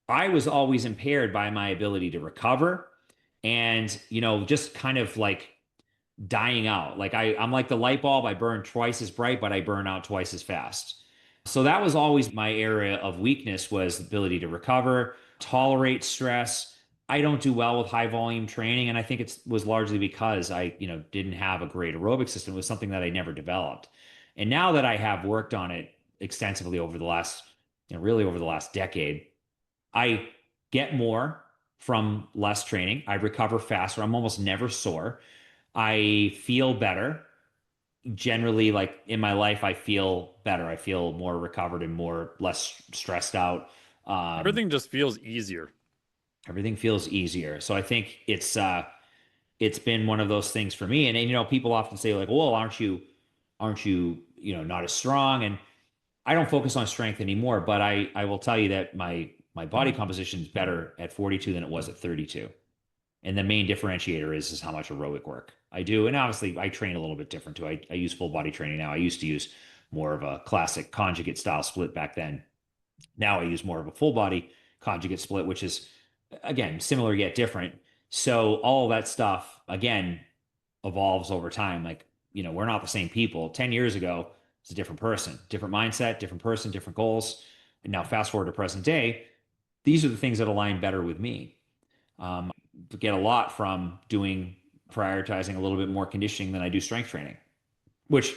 I was always impaired by my ability to recover and, just kind of like dying out. Like I'm like the light bulb. I burn twice as bright, but I burn out twice as fast. So that was always my area of weakness was the ability to recover, tolerate stress. I don't do well with high volume training, and I think it was largely because I, didn't have a great aerobic system. It was something that I never developed. And now that I have worked on it extensively over the last, really over the last decade, I get more from less training. I recover faster. I'm almost never sore. I feel better. Generally, like in my life, I feel better. I feel more recovered and more less stressed out. Um, Everything just feels easier. Everything feels easier. So I think it's been one of those things for me. And people often say like, "Well, aren't you not as strong?" And I don't focus on strength anymore, but I will tell you that my body composition is better at 42 than it was at 32. And the main differentiator is how much aerobic work I do. And obviously, I train a little bit different too. I use full body training now. I used to use more of a classic conjugate style split back then. Now I use more of a full body conjugate split, which is, again, similar yet different. So all of that stuff, again, evolves over time. Like, we're not the same people. 10 years ago, it's a different person, different mindset, different person, different goals. And now, fast forward to present day, these are the things that align better with me. Get a lot from doing prioritizing a little bit more conditioning than I do strength training, which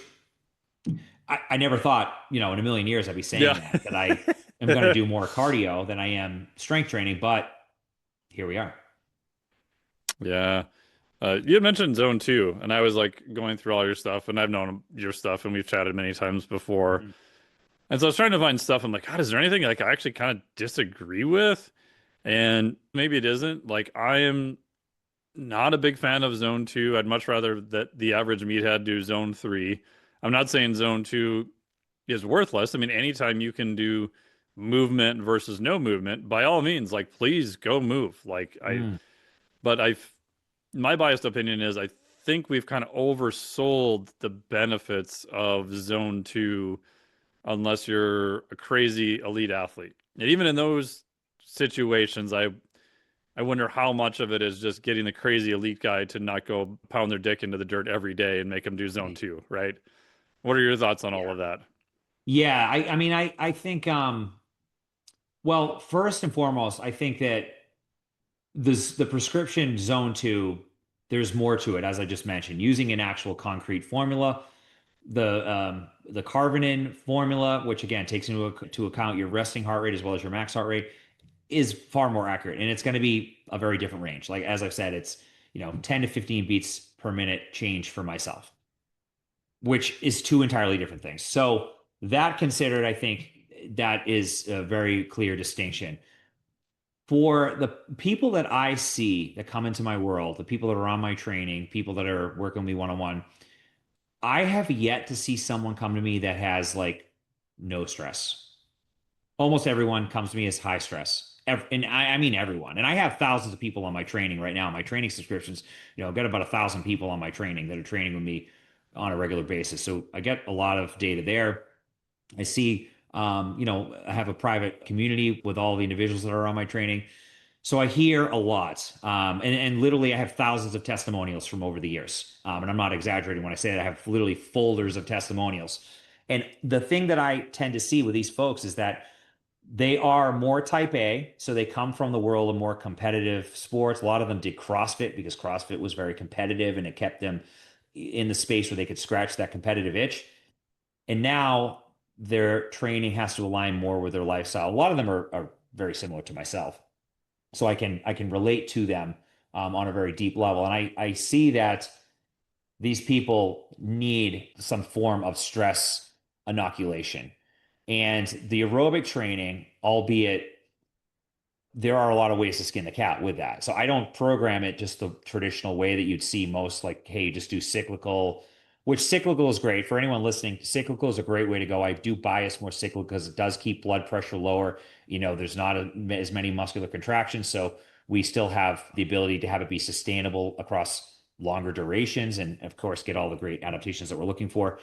I never thought, in a million years I'd be Yeah. saying that I am going to do more cardio than I am strength training, but here we are. Yeah. You had mentioned zone two, and I was like going through all your stuff, and I've known your stuff, and we've chatted many times before. Mhm. And so I was trying to find stuff. I'm like, God, is there anything like I actually kind of disagree with? And maybe it isn't. Like, I am not a big fan of zone two. I'd much rather that the average meathead do zone three. I'm not saying zone two is worthless. I mean, anytime you can do movement versus no movement, by all means, like, please go move. Mm, But my biased opinion is I think we've kind of oversold the benefits of zone two unless you're a crazy elite athlete. And even in those situations, I wonder how much of it is just getting the crazy elite guy to not go pound their dick into the dirt every day and make them do zone right. two, right? What are your thoughts on all Yeah. of that? Yeah. I mean, I think, well, first and foremost, I think that the prescription zone two, there's more to it, as I just mentioned, using an actual concrete formula. The Carvenin formula, which again takes into account your resting heart rate as well as your max heart rate, is far more accurate, and it's going to be a very different range. Like as I've said, it's 10 to 15 beats per minute change for myself, which is two entirely different things. So that considered, I think that is a very clear distinction. For the people that I see that come into my world, the people that are on my training, people that are working with me one on one, I have yet to see someone come to me that has like no stress. Almost everyone comes to me as high stress. And I mean everyone. And I have thousands of people on my training right now. My training subscriptions, I've got about 1,000 people on my training that are training with me on a regular basis. So I get a lot of data there. I see, I have a private community with all the individuals that are on my training. So I hear a lot. And literally, I have thousands of testimonials from over the years. And I'm not exaggerating when I say that. I have literally folders of testimonials. And the thing that I tend to see with these folks is that they are more type A. So they come from the world of more competitive sports. A lot of them did CrossFit because CrossFit was very competitive and it kept them in the space where they could scratch that competitive itch. And now their training has to align more with their lifestyle. A lot of them are very similar to myself, so I can relate to them on a very deep level. And I see that these people need some form of stress inoculation. And the aerobic training, albeit there are a lot of ways to skin the cat with that. So I don't program it just the traditional way that you'd see most, like, hey, just do cyclical. which cyclical is great for anyone listening. Cyclical is a great way to go. I do bias more cyclical because it does keep blood pressure lower. There's not as many muscular contractions, so we still have the ability to have it be sustainable across longer durations, and of course, get all the great adaptations that we're looking for.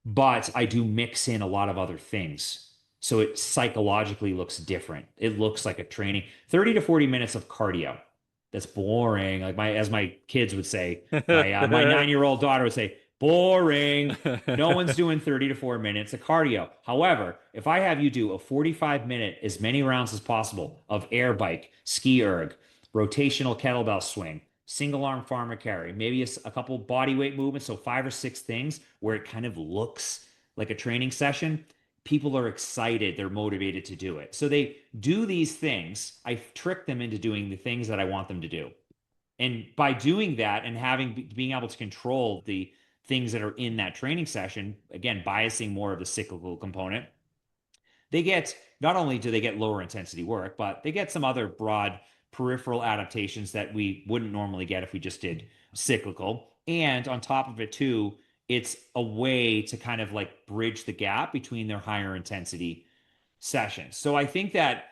But I do mix in a lot of other things. So it psychologically looks different. It looks like a training, 30 to 40 minutes of cardio. That's boring. Like as my kids would say, my 9-year-old daughter would say, boring. No one's doing 30 to 40 minutes of cardio. However, if I have you do a 45-minute, as many rounds as possible of air bike, ski erg, rotational kettlebell swing, single arm farmer carry, maybe a couple body weight movements, so 5 or 6 things where it kind of looks like a training session, people are excited, they're motivated to do it. So they do these things. I trick them into doing the things that I want them to do. And by doing that and being able to control the things that are in that training session, again, biasing more of the cyclical component, they get not only do they get lower intensity work, but they get some other broad peripheral adaptations that we wouldn't normally get if we just did cyclical. And on top of it, too, it's a way to kind of like bridge the gap between their higher intensity sessions. So I think that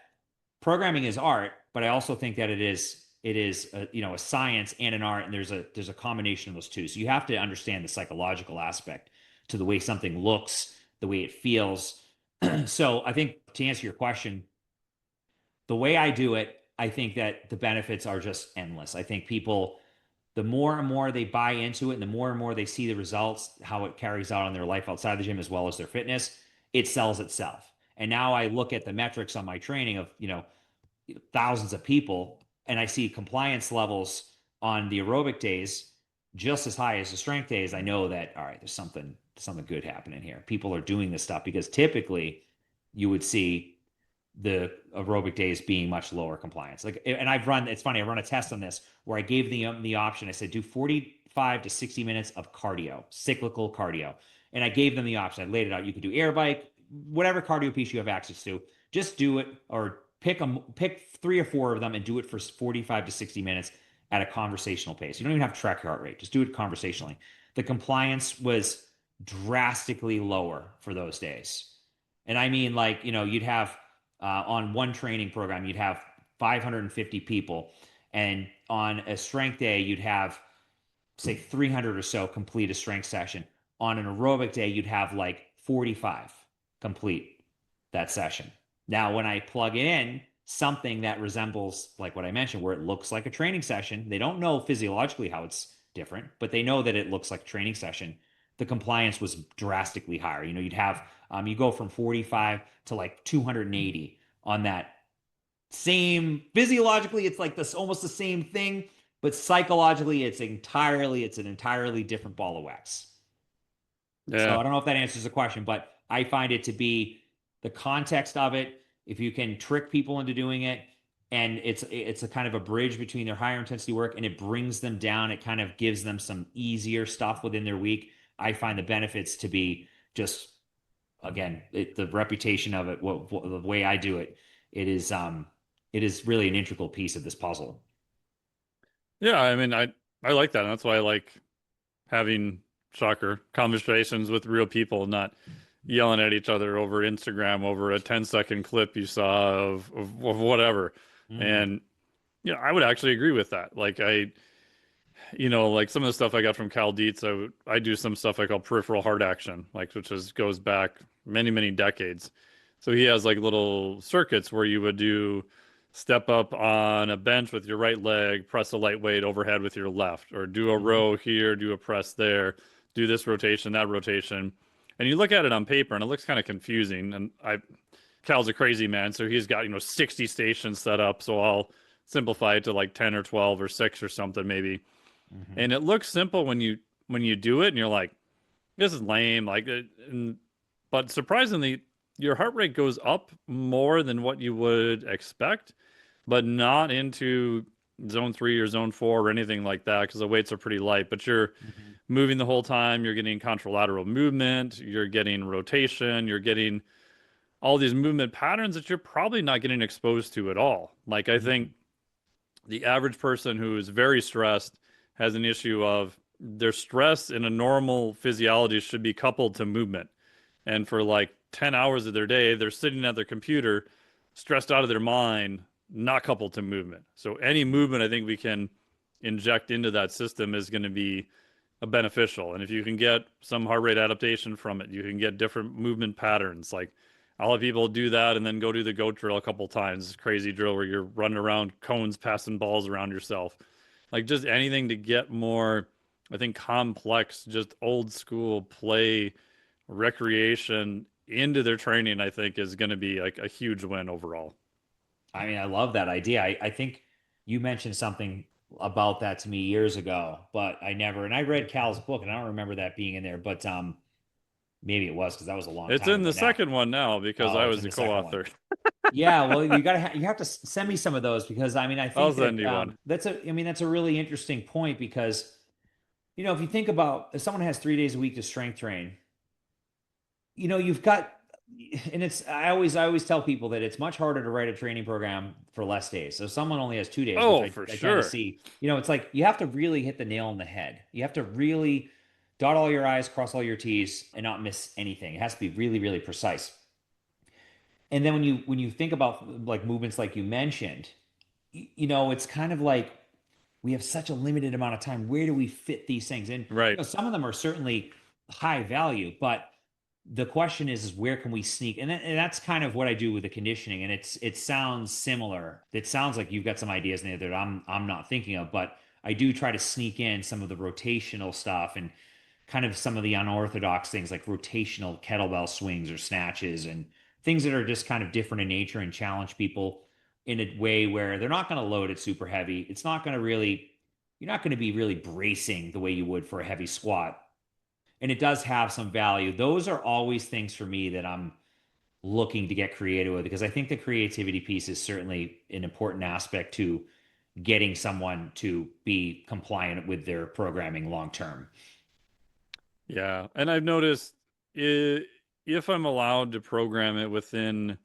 programming is art, but I also think that it is a science and an art, and there's a combination of those two. So you have to understand the psychological aspect to the way something looks, the way it feels. So I think to answer your question, the way I do it, I think that the benefits are just endless. I think people, the more and more they buy into it and the more and more they see the results, how it carries out on their life outside the gym as well as their fitness, it sells itself. And now I look at the metrics on my training of, thousands of people, and I see compliance levels on the aerobic days just as high as the strength days. I know that, all right, there's something good happening here. People are doing this stuff because typically you would see the aerobic days being much lower compliance. Like, and it's funny, I run a test on this where I gave the option. I said, do 45 to 60 minutes of cardio, cyclical cardio. And I gave them the option. I laid it out. You could do air bike, whatever cardio piece you have access to, just do it, or pick 3 or 4 of them and do it for 45 to 60 minutes at a conversational pace. You don't even have to track your heart rate. Just do it conversationally. The compliance was drastically lower for those days. And I mean, like, you'd have on one training program, you'd have 550 people. And on a strength day, you'd have, say, 300 or so complete a strength session. On an aerobic day, you'd have like 45 complete that session. Now, when I plug in something that resembles, like what I mentioned, where it looks like a training session, they don't know physiologically how it's different, but they know that it looks like a training session. The compliance was drastically higher. You'd have, you go from 45 to like 280 on that same, physiologically, it's like this almost the same thing, but psychologically, it's an entirely different ball of wax. So Yeah. I don't know if that answers the question, but I find it to be the context of it. If you can trick people into doing it, and it's a kind of a bridge between their higher intensity work and it brings them down, it kind of gives them some easier stuff within their week. I find the benefits to be just, again, the reputation of it, the way I do it, it is really an integral piece of this puzzle. Yeah, I mean, I like that. And that's why I like having, shocker, conversations with real people, not yelling at each other over Instagram over a 10-second clip you saw of whatever. Mm, And I would actually agree with that. Like like some of the stuff I got from Cal Dietz, I do some stuff I call peripheral heart action, like goes back many, many decades. So he has like little circuits where you would do step up on a bench with your right leg, press a light weight overhead with your left, or do a mhm, row here, do a press there, do this rotation, that rotation. And you look at it on paper and it looks kind of confusing. And Cal's a crazy man, so he's got, 60 stations set up. So I'll simplify it to like 10 or 12 or 6 or something maybe. mhm, And it looks simple when you do it and you're like, this is lame. But surprisingly, your heart rate goes up more than what you would expect, but not into zone 3 or zone 4 or anything like that because the weights are pretty light. But you're mhm, moving the whole time. You're getting contralateral movement. You're getting rotation. You're getting all these movement patterns that you're probably not getting exposed to at all. Like, I think mhm, the average person who is very stressed has an issue of their stress in a normal physiology should be coupled to movement. And for like 10 hours of their day, they're sitting at their computer, stressed out of their mind, not coupled to movement. So any movement I think we can inject into that system is going to be beneficial. And if you can get some heart rate adaptation from it, you can get different movement patterns. Like I'll have people do that and then go do the goat drill a couple times. This crazy drill where you're running around cones, passing balls around yourself. Like just anything to get more, I think, complex, just old school play recreation into their training, I think is going to be like a huge win overall. I mean, I love that idea. I think you mentioned something about that to me years ago, but I never, and I read Cal's book and I don't remember that being in there, but maybe it was because that was a long It's time in ago the now. second one now because Oh, I it's was in the the second one. co-author. Yeah, well, you have to send me some of those because I mean, I I'll think that send you one. I mean, that's a really interesting point because if you think about if someone has 3 days a week to strength train, you've got, and I always tell people that it's much harder to write a training program for less days. So if someone only has 2 days, which Oh, I, for I tend to sure. see, it's like you have to really hit the nail on the head. You have to really dot all your I's, cross all your T's, and not miss anything. It has to be really, really precise. And then when you think about like movements like you mentioned, it's kind of like we have such a limited amount of time. Where do we fit these things in? Right. Some of them are certainly high value, but the question is where can we sneak? And that's kind of what I do with the conditioning. And it sounds similar. It sounds like you've got some ideas in there that I'm not thinking of, but I do try to sneak in some of the rotational stuff and kind of some of the unorthodox things like rotational kettlebell swings or snatches and things that are just kind of different in nature and challenge people in a way where they're not going to load it super heavy. It's not going to really, you're not going to be really bracing the way you would for a heavy squat. And it does have some value. Those are always things for me that I'm looking to get creative with because I think the creativity piece is certainly an important aspect to getting someone to be compliant with their programming long term. Yeah. And I've noticed if I'm allowed to program it within,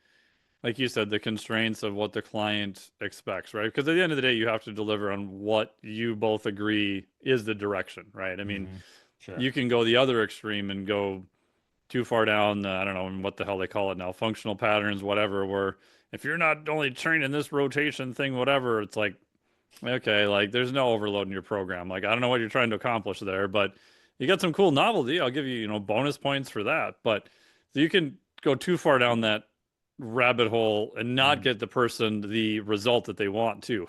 like you said, the constraints of what the client expects, right? Because at the end of the day, you have to deliver on what you both agree is the direction, right? I mean, Mm-hmm. Sure. you can go the other extreme and go too far down I don't know what the hell they call it now, functional patterns, whatever, where if you're not only training this rotation thing, whatever, it's like, okay, like there's no overload in your program. Like I don't know what you're trying to accomplish there, but you got some cool novelty. I'll give you, bonus points for that. But so you can go too far down that rabbit hole and not Mm. get the person the result that they want to.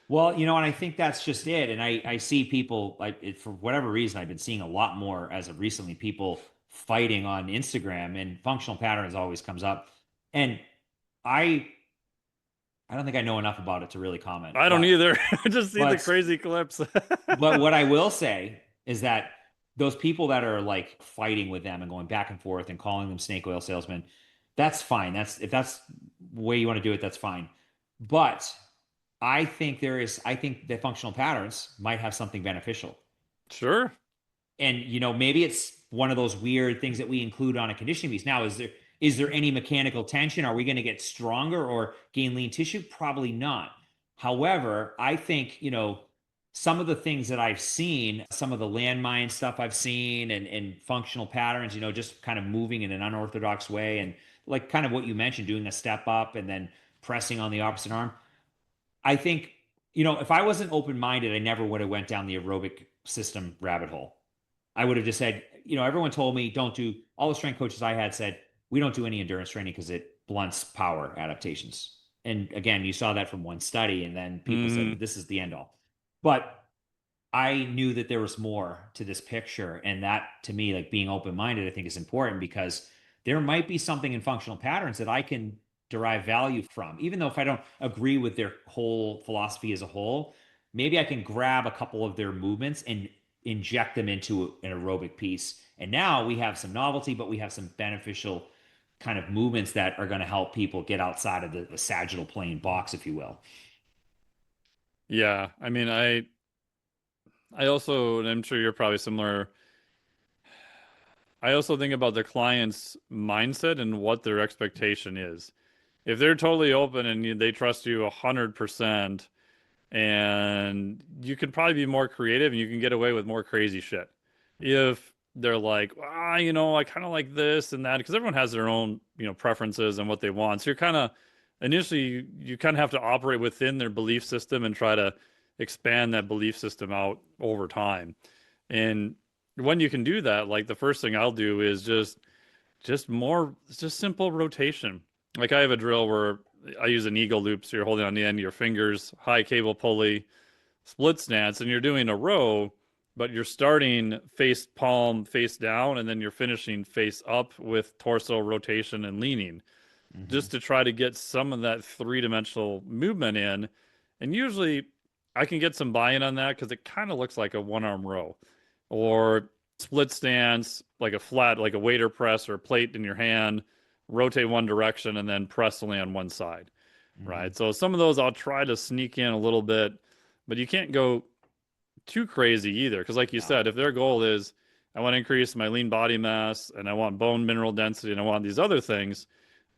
Well, and I think that's just it. And I see people like for whatever reason, I've been seeing a lot more as of recently people fighting on Instagram and functional patterns always comes up. And I I don't think I know enough about it to really comment, I don't either. I just see the but crazy clips. but what I will say is that those people that are like fighting with them and going back and forth and calling them snake oil salesmen, that's fine. That's if that's the way you want to do it, that's fine. But I think that functional patterns might have something beneficial. Sure. And maybe it's one of those weird things that we include on a conditioning piece. Now, is there any mechanical tension? Are we going to get stronger or gain lean tissue? Probably not. However, I think, some of the things that I've seen, some of the landmine stuff I've seen and functional patterns, just kind of moving in an unorthodox way and like kind of what you mentioned, doing a step up and then pressing on the opposite arm. I think, if I wasn't open-minded, I never would have went down the aerobic system rabbit hole. I would have just said, everyone told me don't do, all the strength coaches I had said, we don't do any endurance training because it blunts power adaptations. And again, you saw that from one study, and then people Hmm. said this is the end all. But I knew that there was more to this picture. And that to me, like being open minded, I think is important because there might be something in functional patterns that I can derive value from. Even though if I don't agree with their whole philosophy as a whole, maybe I can grab a couple of their movements and inject them into an aerobic piece. And now we have some novelty, but we have some beneficial kind of movements that are going to help people get outside of the sagittal plane box, if you will. Yeah. I mean, I also, and I'm sure you're probably similar. I also think about the client's mindset and what their expectation is. If they're totally open and they trust you 100%, and you could probably be more creative and you can get away with more crazy shit if they're like, ah, I kind of like this and that, because everyone has their own, preferences and what they want. So you're kind of initially you kind of have to operate within their belief system and try to expand that belief system out over time. And when you can do that, like the first thing I'll do is just simple rotation. Like I have a drill where I use an eagle loop, so you're holding on the end of your fingers, high cable pulley, split stance, and you're doing a row, but you're starting face palm face down, and then you're finishing face up with torso rotation and leaning, Hmm. just to try to get some of that three-dimensional movement in. And usually I can get some buy-in on that because it kind of looks like a one-arm row or split stance, like a flat, like a waiter press or a plate in your hand, rotate one direction and then press only on one side, Hmm. right? So some of those I'll try to sneak in a little bit, but you can't go too crazy either. Because, like you No. said, if their goal is, I want to increase my lean body mass and I want bone mineral density and I want these other things,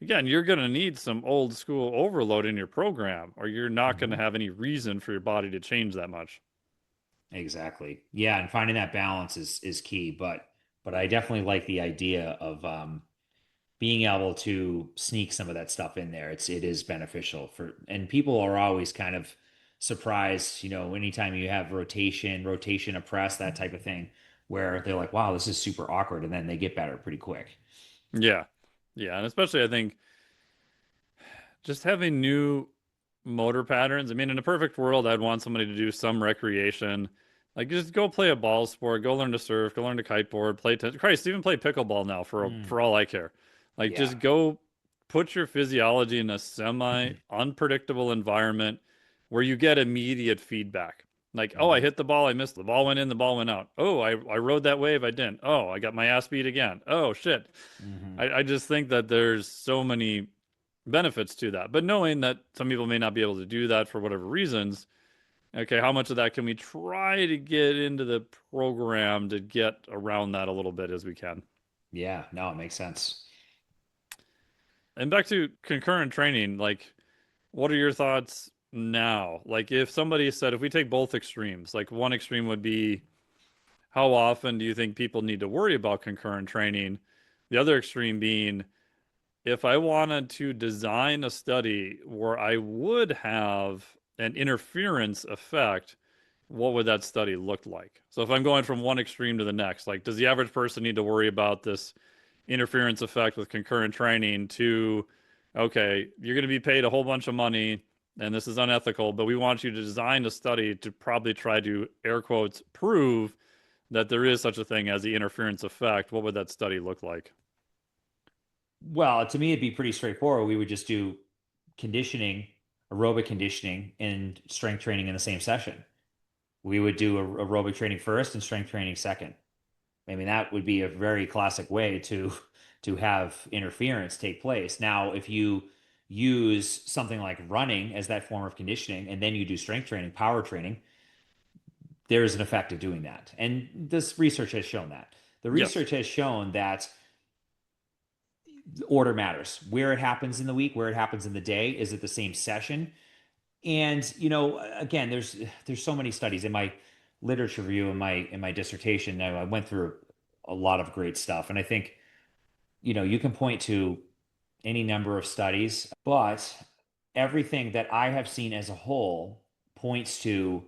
again, you're going to need some old school overload in your program, or you're not going to Hmm. have any reason for your body to change that much. Exactly. Yeah, and finding that balance is key, but I definitely like the idea of being able to sneak some of that stuff in there. It is beneficial for, and people are always kind of surprised, anytime you have rotation, a press, that type of thing, where they're like, wow, this is super awkward, and then they get better pretty quick. Yeah. Yeah. And especially, I think just having new motor patterns. I mean, in a perfect world, I'd want somebody to do some recreation. Like just go play a ball sport, go learn to surf, go learn to kiteboard, play tennis. Christ, even play pickleball now Mm, for all I care. Like yeah. just go put your physiology in a semi unpredictable environment where you get immediate feedback. Like, oh, I Hmm. hit the ball, I missed the ball went in, the ball went out. Oh, I rode that wave, I didn't. Oh, I got my ass beat again. Oh shit. Hmm. I just think that there's so many benefits to that. But knowing that some people may not be able to do that for whatever reasons, okay, how much of that can we try to get into the program to get around that a little bit as we can? Yeah, no, it makes sense. And back to concurrent training, like, what are your thoughts now? Like, if somebody said, if we take both extremes, like one extreme would be, how often do you think people need to worry about concurrent training? The other extreme being, if I wanted to design a study where I would have an interference effect, what would that study look like? So if I'm going from one extreme to the next, like does the average person need to worry about this interference effect with concurrent training to, okay, you're going to be paid a whole bunch of money and this is unethical, but we want you to design a study to probably try to air quotes prove that there is such a thing as the interference effect. What would that study look like? Well, to me, it'd be pretty straightforward. We would just do conditioning, aerobic conditioning, and strength training in the same session. We would do aerobic training first and strength training second. I mean, that would be a very classic way to have interference take place. Now, if you use something like running as that form of conditioning, and then you do strength training, power training, there is an effect of doing that. And this research has shown that. The Yes. research has shown that order matters. Where it happens in the week, where it happens in the day, is it the same session? And again, there's so many studies in my literature review in my dissertation. Now, I went through a lot of great stuff, and I think you can point to any number of studies, but everything that I have seen as a whole points to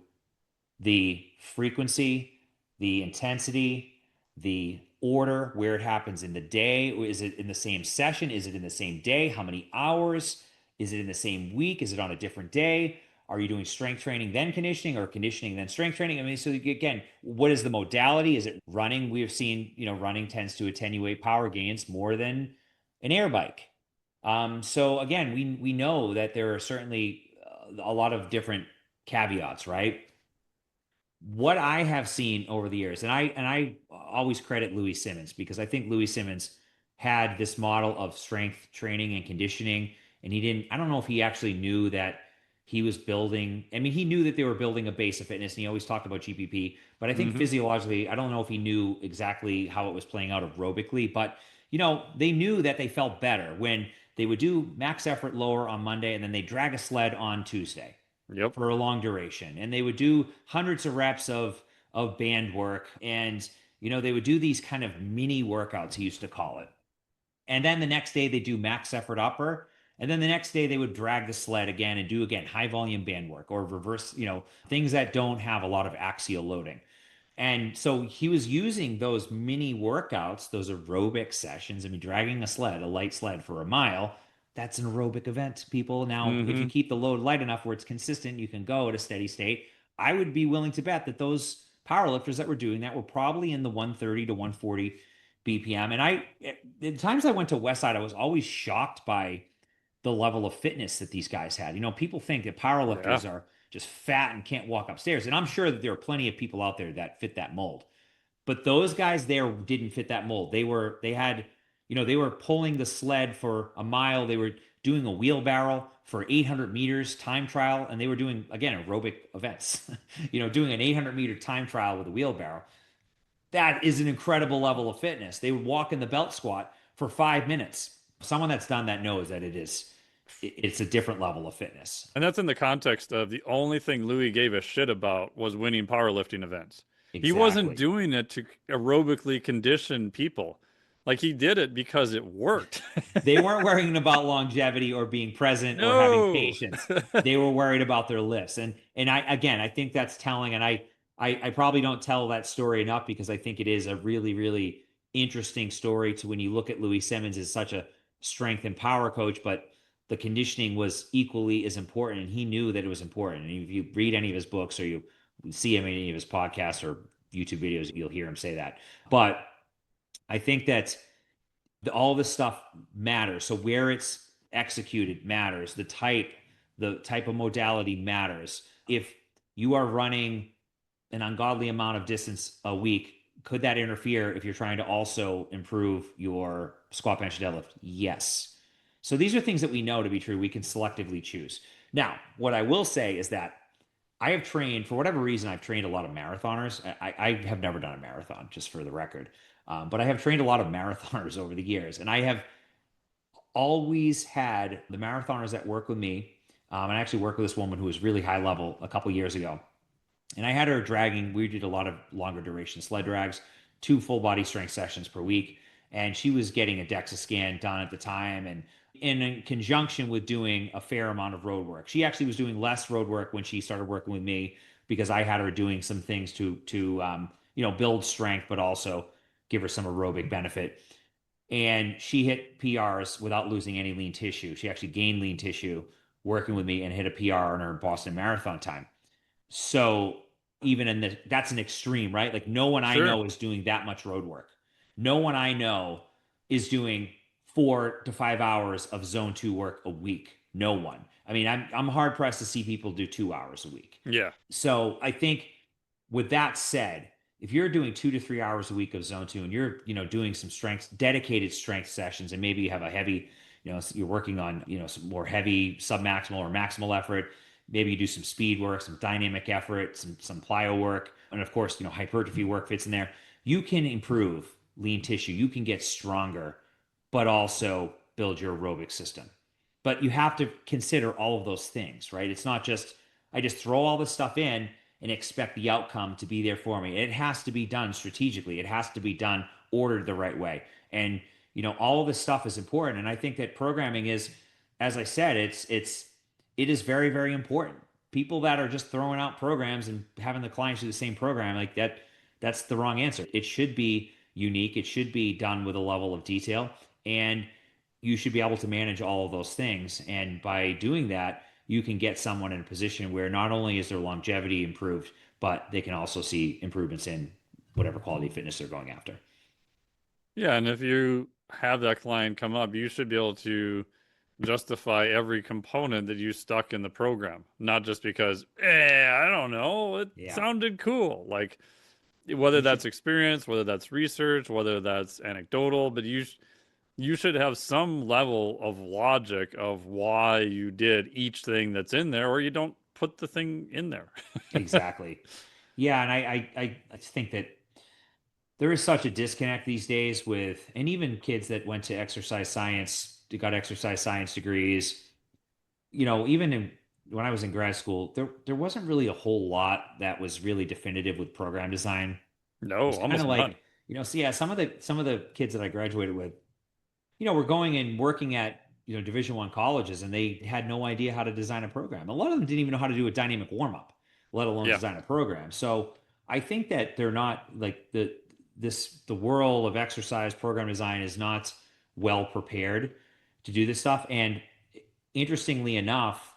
the frequency, the intensity, the order, where it happens in the day. Is it in the same session? Is it in the same day? How many hours? Is it in the same week? Is it on a different day? Are you doing strength training then conditioning or conditioning then strength training? I mean, so again, what is the modality? Is it running? We have seen, running tends to attenuate power gains more than an air bike. So again, we know that there are certainly a lot of different caveats, right? What I have seen over the years, and I always credit Louis Simmons because I think Louis Simmons had this model of strength training and conditioning, and he didn't. I don't know if he actually knew that he was building. I mean, he knew that they were building a base of fitness, and he always talked about GPP. But I think Hmm. physiologically, I don't know if he knew exactly how it was playing out aerobically. But they knew that they felt better when they would do max effort lower on Monday, and then they drag a sled on Tuesday. Yep. for a long duration. And they would do hundreds of reps of band work. And, they would do these kind of mini workouts, he used to call it. And then the next day they do max effort upper. And then the next day they would drag the sled again and do again high volume band work or reverse, things that don't have a lot of axial loading. And so he was using those mini workouts, those aerobic sessions. I mean, dragging a sled, a light sled for a mile, that's an aerobic event, people. Now, if you Mm-hmm. keep the load light enough where it's consistent, you can go at a steady state. I would be willing to bet that those powerlifters that were doing that were probably in the 130 to 140 BPM. And the times I went to Westside, I was always shocked by the level of fitness that these guys had. People think that Yeah. powerlifters are just fat and can't walk upstairs. And I'm sure that there are plenty of people out there that fit that mold. But those guys there didn't fit that mold. They were pulling the sled for a mile. They were doing a wheelbarrow for 800 meters time trial. And they were doing, again, aerobic events, doing an 800-meter time trial with a wheelbarrow. That is an incredible level of fitness. They would walk in the belt squat for 5 minutes. Someone that's done that knows that it's a different level of fitness. And that's in the context of the only thing Louis gave a shit about was winning powerlifting events. He wasn't Exactly. doing it to aerobically condition people. Like he did it because it worked. They weren't worrying about longevity or being present or having No. patience. They were worried about their lifts. And I think that's telling. And I probably don't tell that story enough because I think it is a really, really interesting story to when you look at Louis Simmons as such a strength and power coach, but the conditioning was equally as important. And he knew that it was important. And if you read any of his books or you see him in any of his podcasts or YouTube videos, you'll hear him say that. But I think that all this stuff matters. So where it's executed matters. The type of modality matters. If you are running an ungodly amount of distance a week, could that interfere if you're trying to also improve your squat, bench, deadlift? Yes. So these are things that we know to be true. We can selectively choose. Now, what I will say is that I have trained, for whatever reason, I've trained a lot of marathoners. I have never done a marathon, just for the record. But I have trained a lot of marathoners over the years. And I have always had the marathoners that work with me. And I actually worked with this woman who was really high level a couple years ago. And I had her dragging, we did a lot of longer duration sled drags, 2 full body strength sessions per week. And she was getting a DEXA scan done at the time. And in conjunction with doing a fair amount of road work. She actually was doing less road work when she started working with me because I had her doing some things to build strength, but also give her some aerobic benefit. And she hit PRs without losing any lean tissue. She actually gained lean tissue working with me and hit a PR on her Boston Marathon time. So even that's an extreme, right? Like no one I Sure. know is doing that much road work. No one I know is doing 4 to 5 hours of zone 2 work a week. No one. I mean, I'm hard pressed to see people do 2 hours a week. Yeah. So I think with that said, if you're doing 2 to 3 hours a week of zone 2 and you're, doing some strength, dedicated strength sessions, and maybe you have a heavy, you're working on, some more heavy submaximal or maximal effort. Maybe you do some speed work, some dynamic effort, some plyo work, and of course, hypertrophy work fits in there. You can improve lean tissue. You can get stronger, but also build your aerobic system. But you have to consider all of those things, right? It's not just I just throw all this stuff in and expect the outcome to be there for me. It has to be done strategically. It has to be done ordered the right way. And all of this stuff is important. And I think that programming is, as I said, it is very, very important. People that are just throwing out programs and having the clients do the same program, like that's the wrong answer. It should be unique. It should be done with a level of detail. And you should be able to manage all of those things. And by doing that, you can get someone in a position where not only is their longevity improved, but they can also see improvements in whatever quality of fitness they're going after. Yeah. And if you have that client come up, you should be able to justify every component that you stuck in the program, not just because, I don't know, it Yeah. sounded cool. Like whether You should that's experience, whether that's research, whether that's anecdotal, but you should have some level of logic of why you did each thing that's in there, or you don't put the thing in there. exactly. Yeah, and I just think that there is such a disconnect these days with, and even kids that went to exercise science, got exercise science degrees, even in when I was in grad school, there wasn't really a whole lot that was really definitive with program design. It No, was kind almost of none. like, so yeah, some of the kids that I graduated with, were going and working at, Division 1 colleges, and they had no idea how to design a program. A lot of them didn't even know how to do a dynamic warm up, let alone Yeah. design a program. So I think that they're not like the world of exercise program design is not well prepared to do this stuff. And interestingly enough,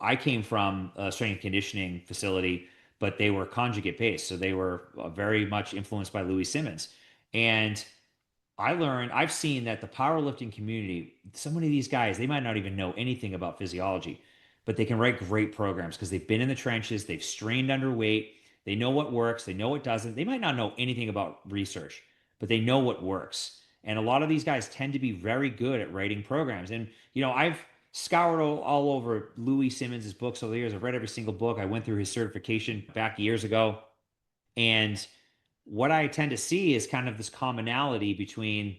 I came from a strength and conditioning facility, but they were conjugate based. So they were very much influenced by Louis Simmons. And I've seen that the powerlifting community, so many of these guys, they might not even know anything about physiology, but they can write great programs because they've been in the trenches, they've strained under weight, they know what works, they know what doesn't. They might not know anything about research, but they know what works. And a lot of these guys tend to be very good at writing programs. And, I've scoured all over Louis Simmons' books over the years. I've read every single book. I went through his certification back years ago. And what I tend to see is kind of this commonality between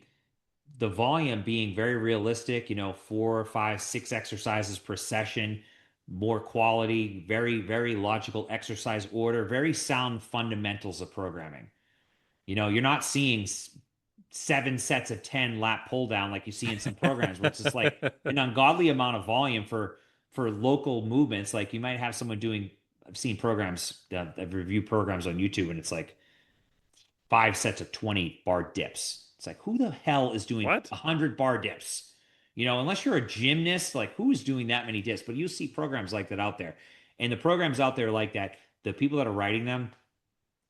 the volume being very realistic, 4, 5, 6 exercises per session, more quality, very, very logical exercise order, very sound fundamentals of programming. You're not seeing 7 sets of 10 lat pull down like you see in some programs where it's just like an ungodly amount of volume for local movements. Like you might have someone doing, I've seen programs, I've reviewed programs on YouTube, and it's like 5 sets of 20 bar dips. It's like, who the hell is doing What? 100 bar dips? Unless you're a gymnast, like who's doing that many dips? But you see programs like that out there. And the programs out there like that, the people that are writing them,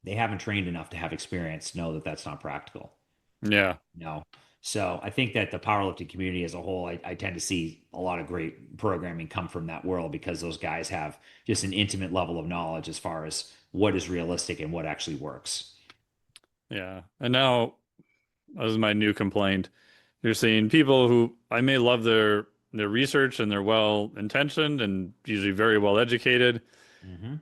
they haven't trained enough to have experience to know that that's not practical. Yeah. No. So I think that the powerlifting community as a whole, I tend to see a lot of great programming come from that world because those guys have just an intimate level of knowledge as far as what is realistic and what actually works. Yeah. And now, as my new complaint, you're seeing people who I may love their research and they're well intentioned and usually very well educated, Hmm.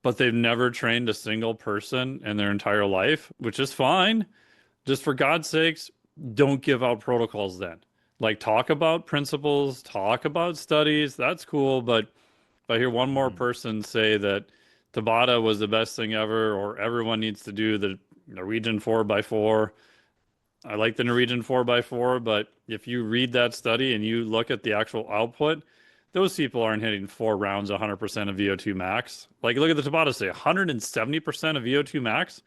but they've never trained a single person in their entire life, which is fine. Just for God's sakes, don't give out protocols then. Like talk about principles, talk about studies, that's cool, but if I hear one more Hmm. person say that Tabata was the best thing ever, or everyone needs to do the Norwegian 4x4. I like the Norwegian 4x4, but if you read that study and you look at the actual output, those people aren't hitting 4 rounds 100% of VO2 max. Like, look at the Tabata say 170% of VO2 max.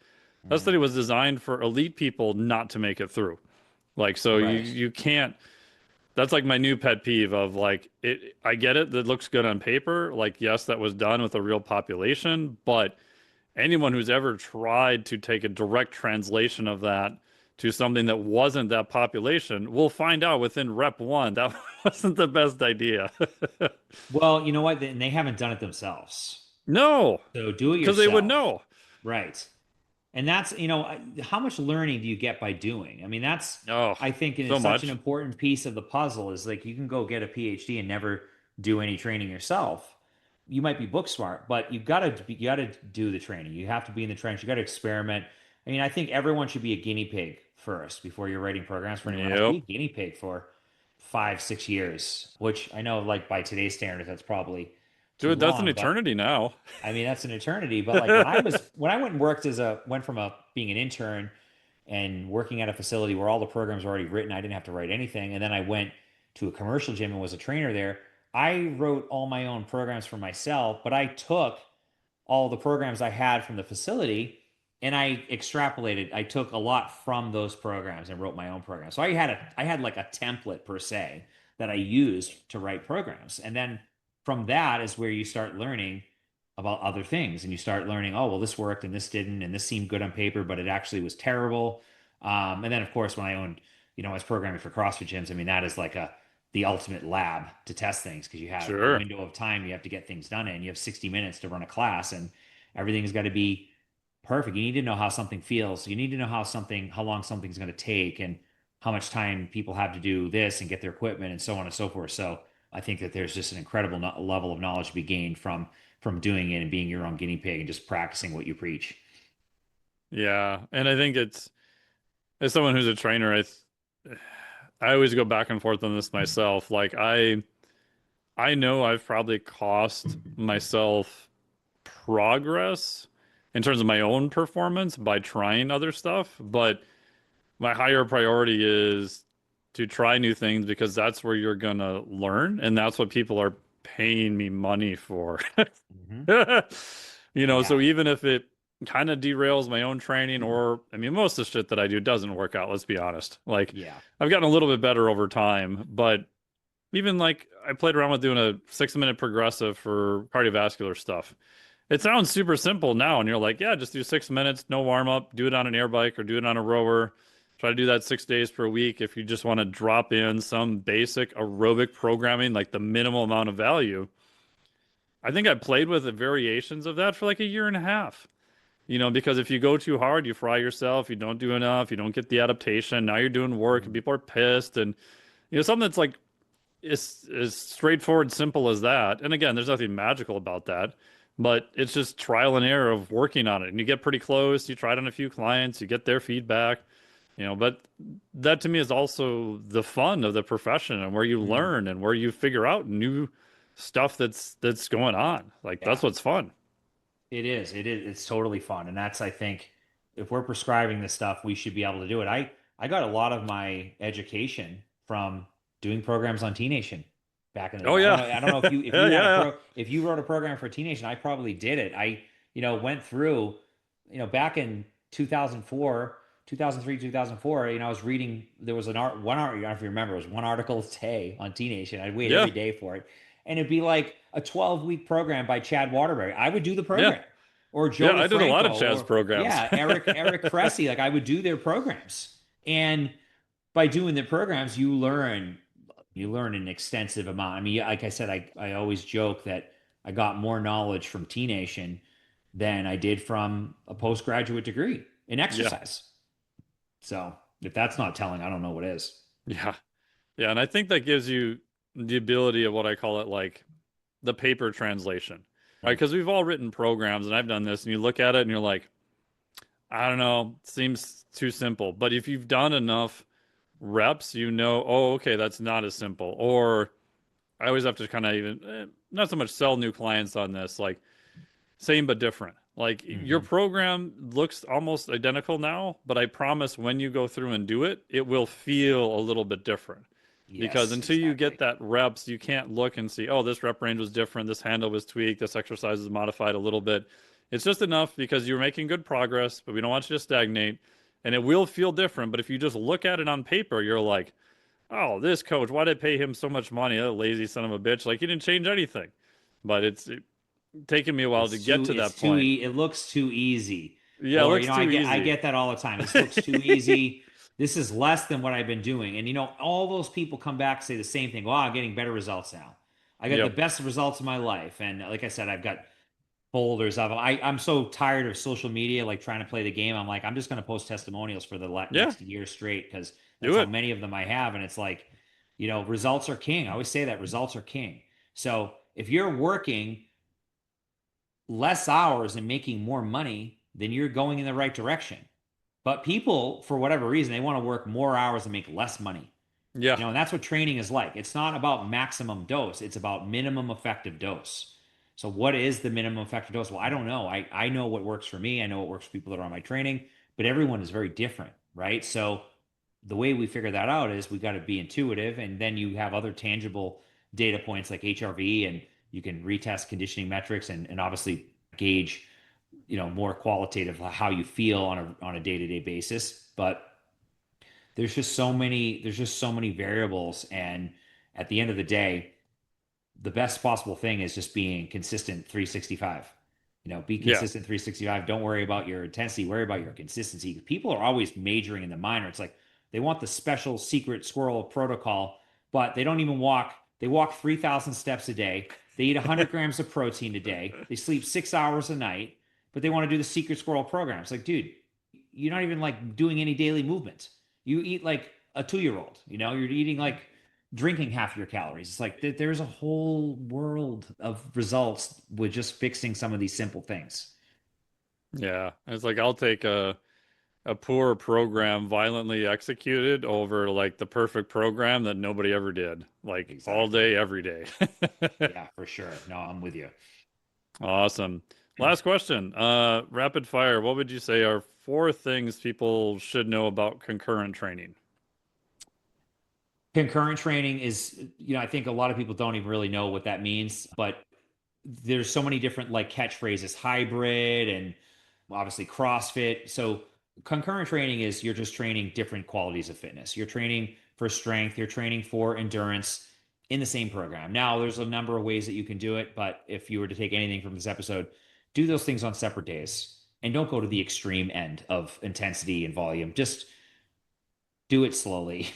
That study Mm. was designed for elite people not to make it through. Like, so Right. you can't. That's like my new pet peeve of like it. I get it. That looks good on paper. Like, yes, that was done with a real population, but anyone who's ever tried to take a direct translation of that to something that wasn't that population will find out within rep one that wasn't the best idea. Well, you know what? And they haven't done it themselves. No, So do it because they would yourself. know. Right. And that's, how much learning do you get by doing? I mean, that's, Oh, I think, and so it's such an much. important piece of the puzzle is like you can go get a PhD and never do any training yourself. You might be book smart, but you got to do the training. You have to be in the trench. You got to experiment. I mean, I think everyone should be a guinea pig first before you're writing programs for anyone else. Be Yep. a guinea pig for 5, 6 years, which I know, like by today's standards, that's probably too Dude, that's an long, but eternity now. I mean, that's an eternity. But like when I went and worked went from being an intern and working at a facility where all the programs were already written, I didn't have to write anything. And then I went to a commercial gym and was a trainer there. I wrote all my own programs for myself, but I took all the programs I had from the facility and I extrapolated. I took a lot from those programs and wrote my own program. So I had like a template per se that I used to write programs. And then from that is where you start learning about other things and you start learning, oh, well, this worked and this didn't, and this seemed good on paper, but it actually was terrible. And then of course, when I was programming for CrossFit gyms, I mean, that is like the ultimate lab to test things because you have a Sure. window of time you have to get things done in. You have 60 minutes to run a class and everything's got to be perfect. You need to know how something feels. You need to know how long something's going to take and how much time people have to do this and get their equipment and so on and so forth. So I think that there's just an incredible level of knowledge to be gained from doing it and being your own guinea pig and just practicing what you preach. Yeah. And I think it's, as someone who's a trainer, I always go back and forth on this myself. Like, I know I've probably cost myself progress in terms of my own performance by trying other stuff, but my higher priority is to try new things because that's where you're gonna learn, and that's what people are paying me money for. Hmm. So Yeah. even if it kind of derails my own training, or I mean, most of the shit that I do doesn't work out, let's be honest. Like, Yeah. I've gotten a little bit better over time, but even like I played around with doing a 6 minute progressive for cardiovascular stuff. It sounds super simple now, and you're like, yeah, just do 6 minutes, no warm up, do it on an air bike or do it on a rower. Try to do that 6 days per week if you just want to drop in some basic aerobic programming, like the minimal amount of value. I think I played with the variations of that for like a year and a half. Because if you go too hard, you fry yourself, you don't do enough, you don't get the adaptation. Now you're doing work and Mhm. people are pissed. And, something that's like as straightforward, simple as that. And again, there's nothing magical about that, but it's just trial and error of working on it. And you get pretty close. You try it on a few clients, you get their feedback, but that to me is also the fun of the profession and where you Mm. learn and where you figure out new stuff that's going on. Like that's Yeah. what's fun. It is. It is. It's totally fun. And that's, I think, if we're prescribing this stuff, we should be able to do it. I got a lot of my education from doing programs on T Nation back in the day. Oh I don't yeah. know. I don't know if you Yeah, yeah, if you wrote a program for T Nation, I probably did it. I, went through, back in 2004, 2003, 2004, I was reading, there was one art, I don't know if you remember, it was one article a day on T Nation. I'd wait yeah. every day for it. And it'd be like a 12-week program by Chad Waterbury. I would do the Yeah. program, or Joe Yeah, I did a lot of DeFranco, Chaz or programs. yeah, Eric Cressy. Like I would do their programs, and by doing the programs, you learn an extensive amount. I mean, like I said, I always joke that I got more knowledge from T Nation than I did from a postgraduate degree in Yeah. exercise. So if that's not telling, I don't know what is. Yeah. Yeah, and I think that gives you the ability of what I call it like the paper translation, right? Mm. Because we've all written programs and I've done this and you look at it and you're like, I don't know, seems too simple. But if you've done enough reps, oh, okay, that's not as simple. Or I always have to kind of even, not so much sell new clients on this, like same but different. Like your Hmm. program looks almost identical now, but I promise when you go through and do it, it will feel a little bit different. Because Yes, until you get exactly. that reps, you can't look and see, oh, this rep range was different, this handle was tweaked, this exercise is modified a little bit. It's just enough because you're making good progress, but we don't want you to stagnate. And it will feel different. But if you just look at it on paper, you're like, oh, this coach, why did I pay him so much money? That lazy son of a bitch. Like he didn't change anything. But it's taken me a while to get to It's that too point. it looks too easy. Yeah, it Or, looks I too get I easy. get that all the time. This looks too easy. This is less than what I've been doing. And all those people come back and say the same thing. Well, I'm getting better results now. I got the Yep. best results of my life. And like I said, I've got folders of them. I'm so tired of social media, like trying to play the game. I'm like, I'm just going to post testimonials for the Yeah, next year straight because that's do how it. many of them I have. And it's like, results are king. I always say that results are king. So if you're working less hours and making more money, then you're going in the right direction. But people, for whatever reason, they want to work more hours and make less money. Yeah. And that's what training is like. It's not about maximum dose, it's about minimum effective dose. So, what is the minimum effective dose? Well, I don't know. I know what works for me. I know what works for people that are on my training, but everyone is very different, right? So, the way we figure that out is we got to be intuitive, and then you have other tangible data points like HRV, and you can retest conditioning metrics and obviously gauge, more qualitative how you feel on a day-to-day basis. But there's just so many variables, and at the end of the day, the best possible thing is just being consistent 365. Be Yeah. consistent 365. Don't worry about your intensity, worry about your consistency. People are always majoring in the minor. It's like they want the special secret squirrel protocol, but they walk 3,000 steps a day. They eat 100 grams of protein a day. They sleep 6 hours a night, but they want to do the secret squirrel program. It's like, dude, you're not even like doing any daily movement. You eat like a 2-year old, you're eating like drinking half your calories. It's like there's a whole world of results with just fixing some of these simple things. Yeah. It's like I'll take a poor program violently executed over like the perfect program that nobody ever did, like all Exactly. day, every day. Yeah, for sure. No, I'm with you. Awesome. Last question. Rapid fire. What would you say are 4 things people should know about concurrent training? Concurrent training is, I think a lot of people don't even really know what that means, but there's so many different like catchphrases, hybrid and obviously CrossFit. So concurrent training is you're just training different qualities of fitness. You're training for strength, you're training for endurance in the same program. Now, there's a number of ways that you can do it, but if you were to take anything from this episode, do those things on separate days and don't go to the extreme end of intensity and volume. Just do it slowly.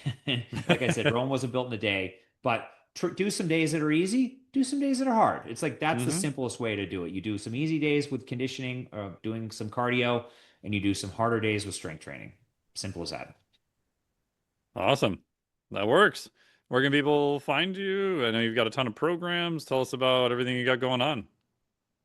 Like I said, Rome wasn't built in a day, but do some days that are easy, do some days that are hard. It's like that's the Hmm. simplest way to do it. You do some easy days with conditioning or doing some cardio, and you do some harder days with strength training. Simple as that. Awesome. That works. Where can people find you? I know you've got a ton of programs. Tell us about everything you got going on.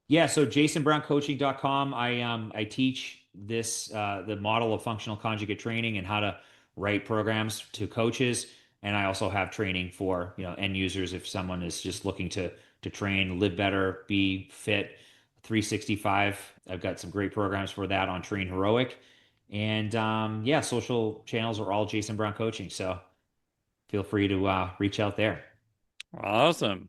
Yeah, so jasonbrowncoaching.com. I teach this the model of functional conjugate training and how to write programs to coaches. And I also have training for, end users if someone is just looking to train, live better, be fit, 365. I've got some great programs for that on Train Heroic. And yeah, social channels are all Jason Brown Coaching. So feel free to reach out there. Awesome.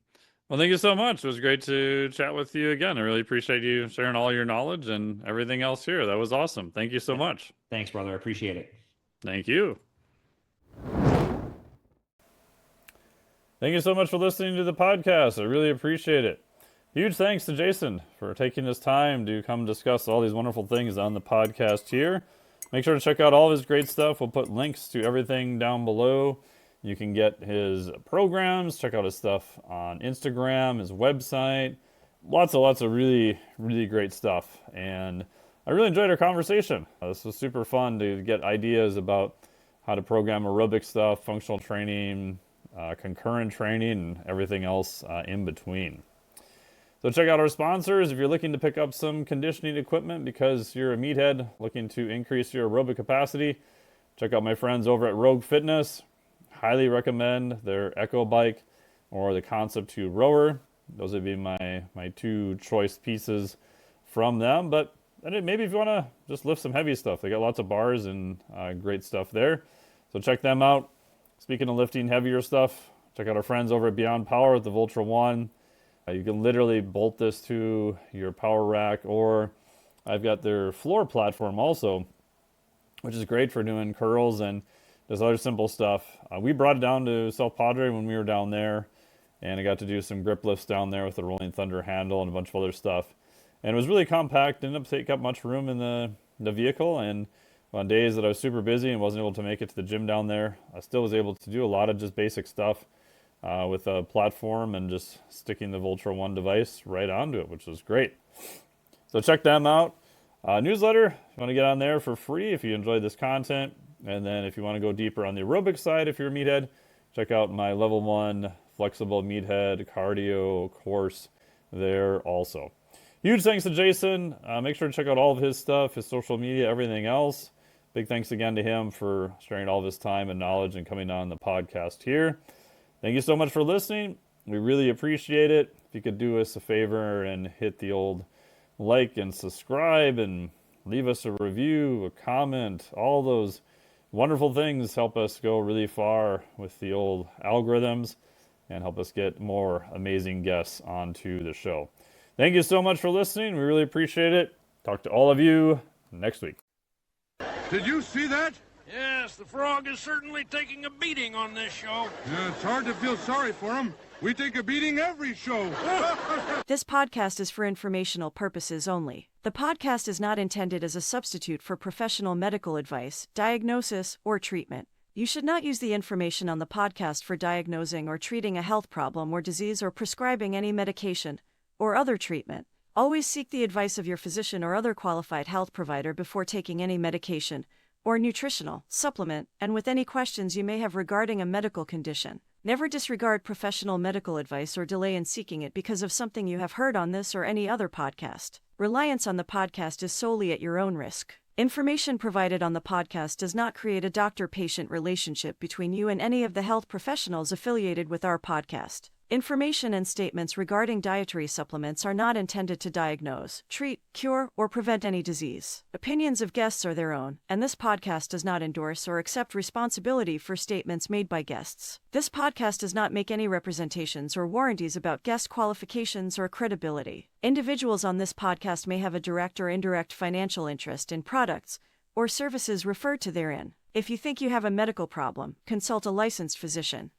Well, thank you so much. It was great to chat with you again. I really appreciate you sharing all your knowledge and everything else here. That was awesome. Thank you so Yeah. much. Thanks, brother. I appreciate it. Thank you. Thank you so much for listening to the podcast. I really appreciate it. Huge thanks to Jason for taking his time to come discuss all these wonderful things on the podcast here. Make sure to check out all of his great stuff. We'll put links to everything down below. You can get his programs, check out his stuff on Instagram, his website. Lots of really, really great stuff. And I really enjoyed our conversation. This was super fun to get ideas about how to program aerobic stuff, functional training, concurrent training, and everything else in between. So check out our sponsors if you're looking to pick up some conditioning equipment because you're a meathead looking to increase your aerobic capacity. Check out my friends over at Rogue Fitness. Highly recommend their Echo Bike or the Concept 2 rower. Those would be my 2 choice pieces from them. But maybe if you want to just lift some heavy stuff, they got lots of bars and great stuff there. So check them out. Speaking of lifting heavier stuff, check out our friends over at Beyond Power with the Vultra One. You can literally bolt this to your power rack, or I've got their floor platform also, which is great for doing curls and just other simple stuff. We brought it down to South Padre when we were down there, and I got to do some grip lifts down there with the Rolling Thunder handle and a bunch of other stuff. And it was really compact, didn't take up much room in the vehicle, and on days that I was super busy and wasn't able to make it to the gym down there, I still was able to do a lot of just basic stuff with a platform and just sticking the Vultra One device right onto it, which was great. So check them out. Newsletter, if you want to get on there for free if you enjoyed this content. And then if you want to go deeper on the aerobic side, if you're a meathead, check out my level 1 flexible meathead cardio course there also. Huge thanks to Jason. Make sure to check out all of his stuff, his social media, everything else. Big thanks again to him for sharing all of his time and knowledge and coming on the podcast here. Thank you so much for listening. We really appreciate it. If you could do us a favor and hit the old like and subscribe and leave us a review, a comment, all those wonderful things help us go really far with the old algorithms and help us get more amazing guests onto the show. Thank you so much for listening. We really appreciate it. Talk to all of you next week. Did you see that? Yes, the frog is certainly taking a beating on this show. Yeah, it's hard to feel sorry for him. We take a beating every show. This podcast is for informational purposes only. The podcast is not intended as a substitute for professional medical advice, diagnosis, or treatment. You should not use the information on the podcast for diagnosing or treating a health problem or disease or prescribing any medication or other treatment. Always seek the advice of your physician or other qualified health provider before taking any medication or nutritional supplement, and with any questions you may have regarding a medical condition. Never disregard professional medical advice or delay in seeking it because of something you have heard on this or any other podcast. Reliance on the podcast is solely at your own risk. Information provided on the podcast does not create a doctor-patient relationship between you and any of the health professionals affiliated with our podcast. Information and statements regarding dietary supplements are not intended to diagnose, treat, cure, or prevent any disease. Opinions of guests are their own, and this podcast does not endorse or accept responsibility for statements made by guests. This podcast does not make any representations or warranties about guest qualifications or credibility. Individuals on this podcast may have a direct or indirect financial interest in products or services referred to therein. If you think you have a medical problem, consult a licensed physician.